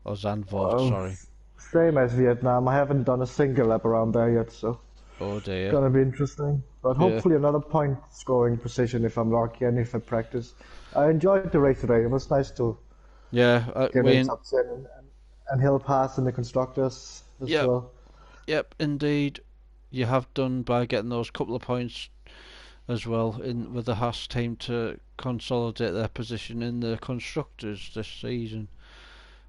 Or Zandvoort, sorry. Same as Vietnam. I haven't done a single lap around there yet, so oh dear. It's gonna be interesting. But hopefully another point scoring position if I'm lucky and if I practice. I enjoyed the race today. It was nice to get in top 10 and hill pass in the constructors as well. Yep, indeed. You have done by getting those couple of points as well in with the Haas team to consolidate their position in the constructors this season,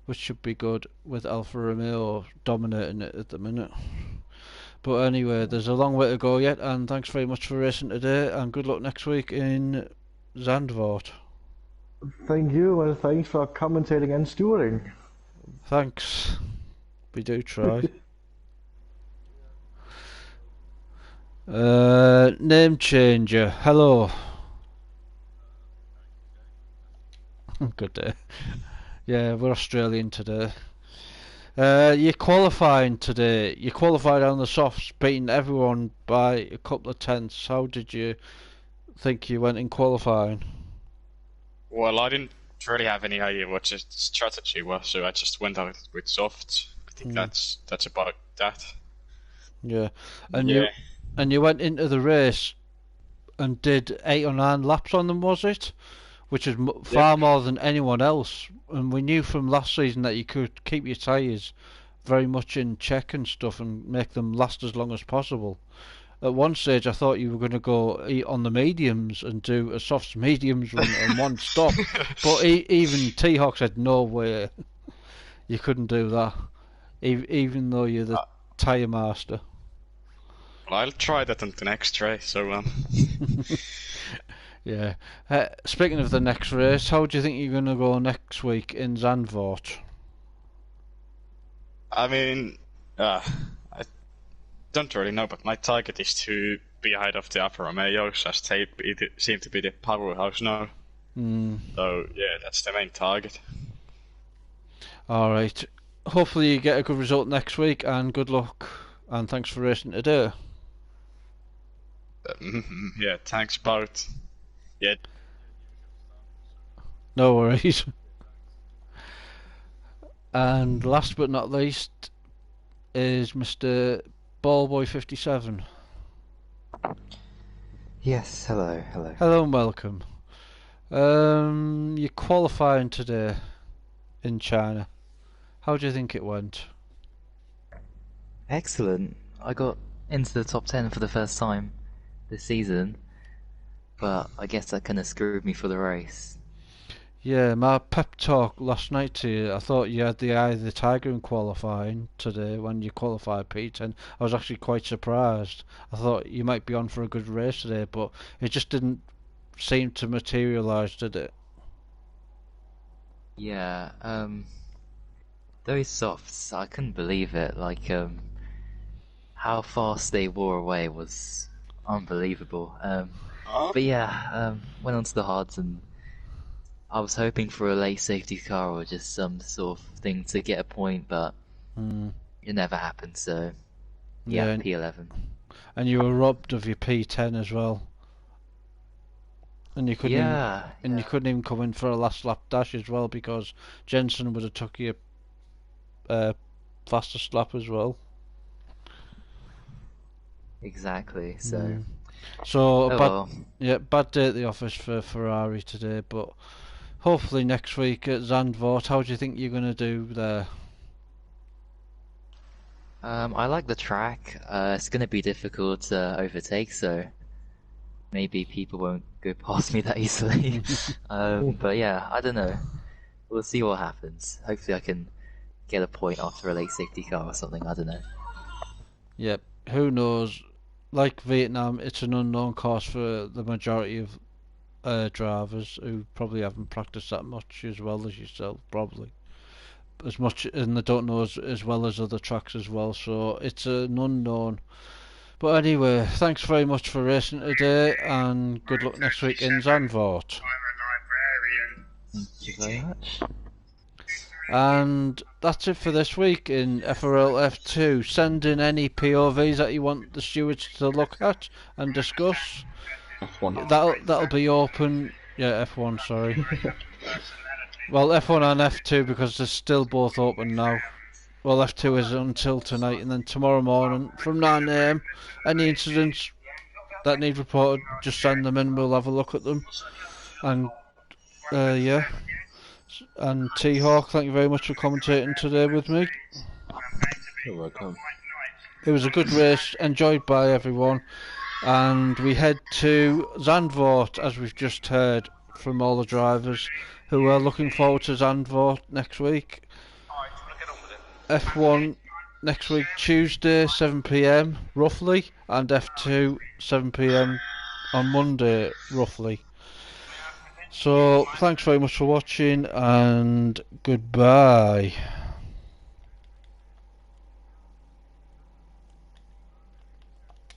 which should be good with Alfa Romeo dominating it at the minute. But anyway, there's a long way to go yet, and thanks very much for racing today, and good luck next week in Zandvoort. Thank you, and thanks for commentating and stewarding. Thanks. We do try. Name changer. Hello. Good day. Yeah, we're Australian today. You're qualifying today. You qualified on the softs, beating everyone by a couple of tenths. How did you think you went in qualifying? Well, I didn't really have any idea what the strategy was, so I just went out with softs. I think that's about that. Yeah, and you went into the race and did 8 or 9 laps on them, was it? Which is far more than anyone else. And we knew from last season that you could keep your tyres very much in check and stuff and make them last as long as possible. At one stage I thought you were going to go on the mediums and do a softs mediums run and one stop. But even T-Hawk said no way. You couldn't do that. Even though you're the tyre master. Well, I'll try that on the next race, so Yeah. Speaking of the next race, how do you think you're going to go next week in Zandvoort? I mean, I don't really know, but my target is to be ahead of the Alfa Romeos, as they seem to be the powerhouse now. So, yeah, that's the main target. Alright. Hopefully you get a good result next week, and good luck, and thanks for racing today. Yeah, thanks both. Yeah. No worries. And last but not least is Mr. Ballboy57. Yes, hello. Hello and welcome. You're qualifying today in China. How do you think it went? Excellent. I got into the top 10 for the first time this season, but I guess that kind of screwed me for the race. Yeah, my pep talk last night to you, I thought you had the eye of the tiger in qualifying today when you qualified P10. I was actually quite surprised. I thought you might be on for a good race today, but it just didn't seem to materialise, did it? Yeah, those softs, I couldn't believe it. Like, how fast they wore away was unbelievable. But yeah, went on to the hards, and I was hoping for a late safety car or just some sort of thing to get a point, but it never happened, so yeah, P11. And you were robbed of your P10 as well. And you couldn't you couldn't even come in for a last lap dash as well, because Jensen would have took you fastest lap as well. Exactly, so... So, bad day at the office for Ferrari today, but hopefully next week at Zandvoort, how do you think you're going to do there? I like the track. It's going to be difficult to overtake, so maybe people won't go past me that easily. But yeah, I don't know. We'll see what happens. Hopefully I can get a point after a late safety car or something, I don't know. Yep, who knows? Like Vietnam, it's an unknown course for the majority of drivers who probably haven't practiced that much as well as yourself, probably. As much, and they don't know as well as other tracks as well, so it's an unknown. But anyway, thanks very much for racing today, and good luck next week in Zandvoort. Thank you very much. And that's it for this week in FRL F2. Send in any POVs that you want the stewards to look at and discuss. That'll be open Yeah, F1, sorry. Well, F1 and F2 because they're still both open now. Well, F2 is until tonight, and then tomorrow morning from 9 AM. Any incidents that need reported, just send them in. We'll have a look at them. And yeah. And T-Hawk, thank you very much for commentating today with me. You're welcome. It was a good race, enjoyed by everyone. And we head to Zandvoort, as we've just heard from all the drivers who are looking forward to Zandvoort next week. F1 next week, Tuesday, 7 PM, roughly, and F2, 7 PM on Monday, roughly. So, thanks very much for watching, and goodbye.